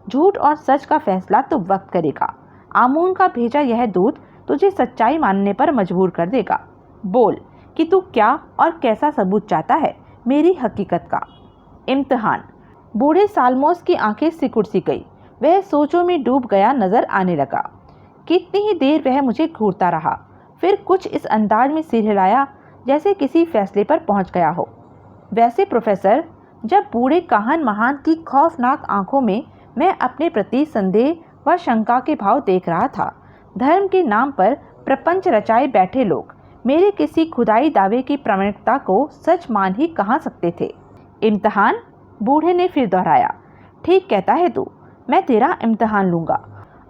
झूठ और सच का फैसला तो वक्त करेगा। आमून का भेजा यह दूत तुझे सच्चाई मानने पर मजबूर कर देगा। बोल कि तू क्या और कैसा सबूत चाहता है मेरी हकीकत का। इम्तिहान। बूढ़े सालमोस की आंखें सिकुड़ सी गई। वह सोचों में डूब गया नजर आने लगा। कितनी ही देर वह मुझे घूरता रहा, फिर कुछ इस अंदाज में सिर हिलाया जैसे किसी फैसले पर पहुंच गया हो। वैसे प्रोफेसर, जब बूढ़े काहन महान की खौफनाक आंखों में मैं अपने प्रति संदेह व शंका के भाव देख रहा था, धर्म के नाम पर प्रपंच रचाए बैठे लोग मेरे किसी खुदाई दावे की प्रामाणिकता को सच मान ही कहाँ सकते थे। इम्तिहान? बूढ़े ने फिर दोहराया। ठीक कहता है तू, मैं तेरा इम्तिहान लूँगा।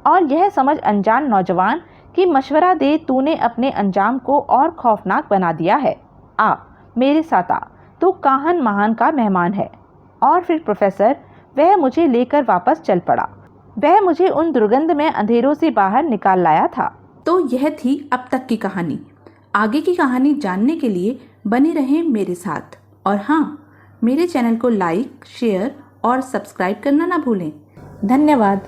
और यह समझ अनजान नौजवान कि मशवरा दे तूने अपने अंजाम को और खौफनाक बना दिया है। आ, मेरे साथ आ, तू काहन महान का मेहमान है। और फिर प्रोफेसर, वह मुझे लेकर वापस चल पड़ा। वह मुझे उन दुर्गंध में अंधेरों से बाहर निकाल लाया था। तो यह थी अब तक की कहानी। आगे की कहानी जानने के लिए बने रहें मेरे साथ। और हाँ, मेरे चैनल को लाइक, शेयर और सब्सक्राइब करना ना भूलें। धन्यवाद।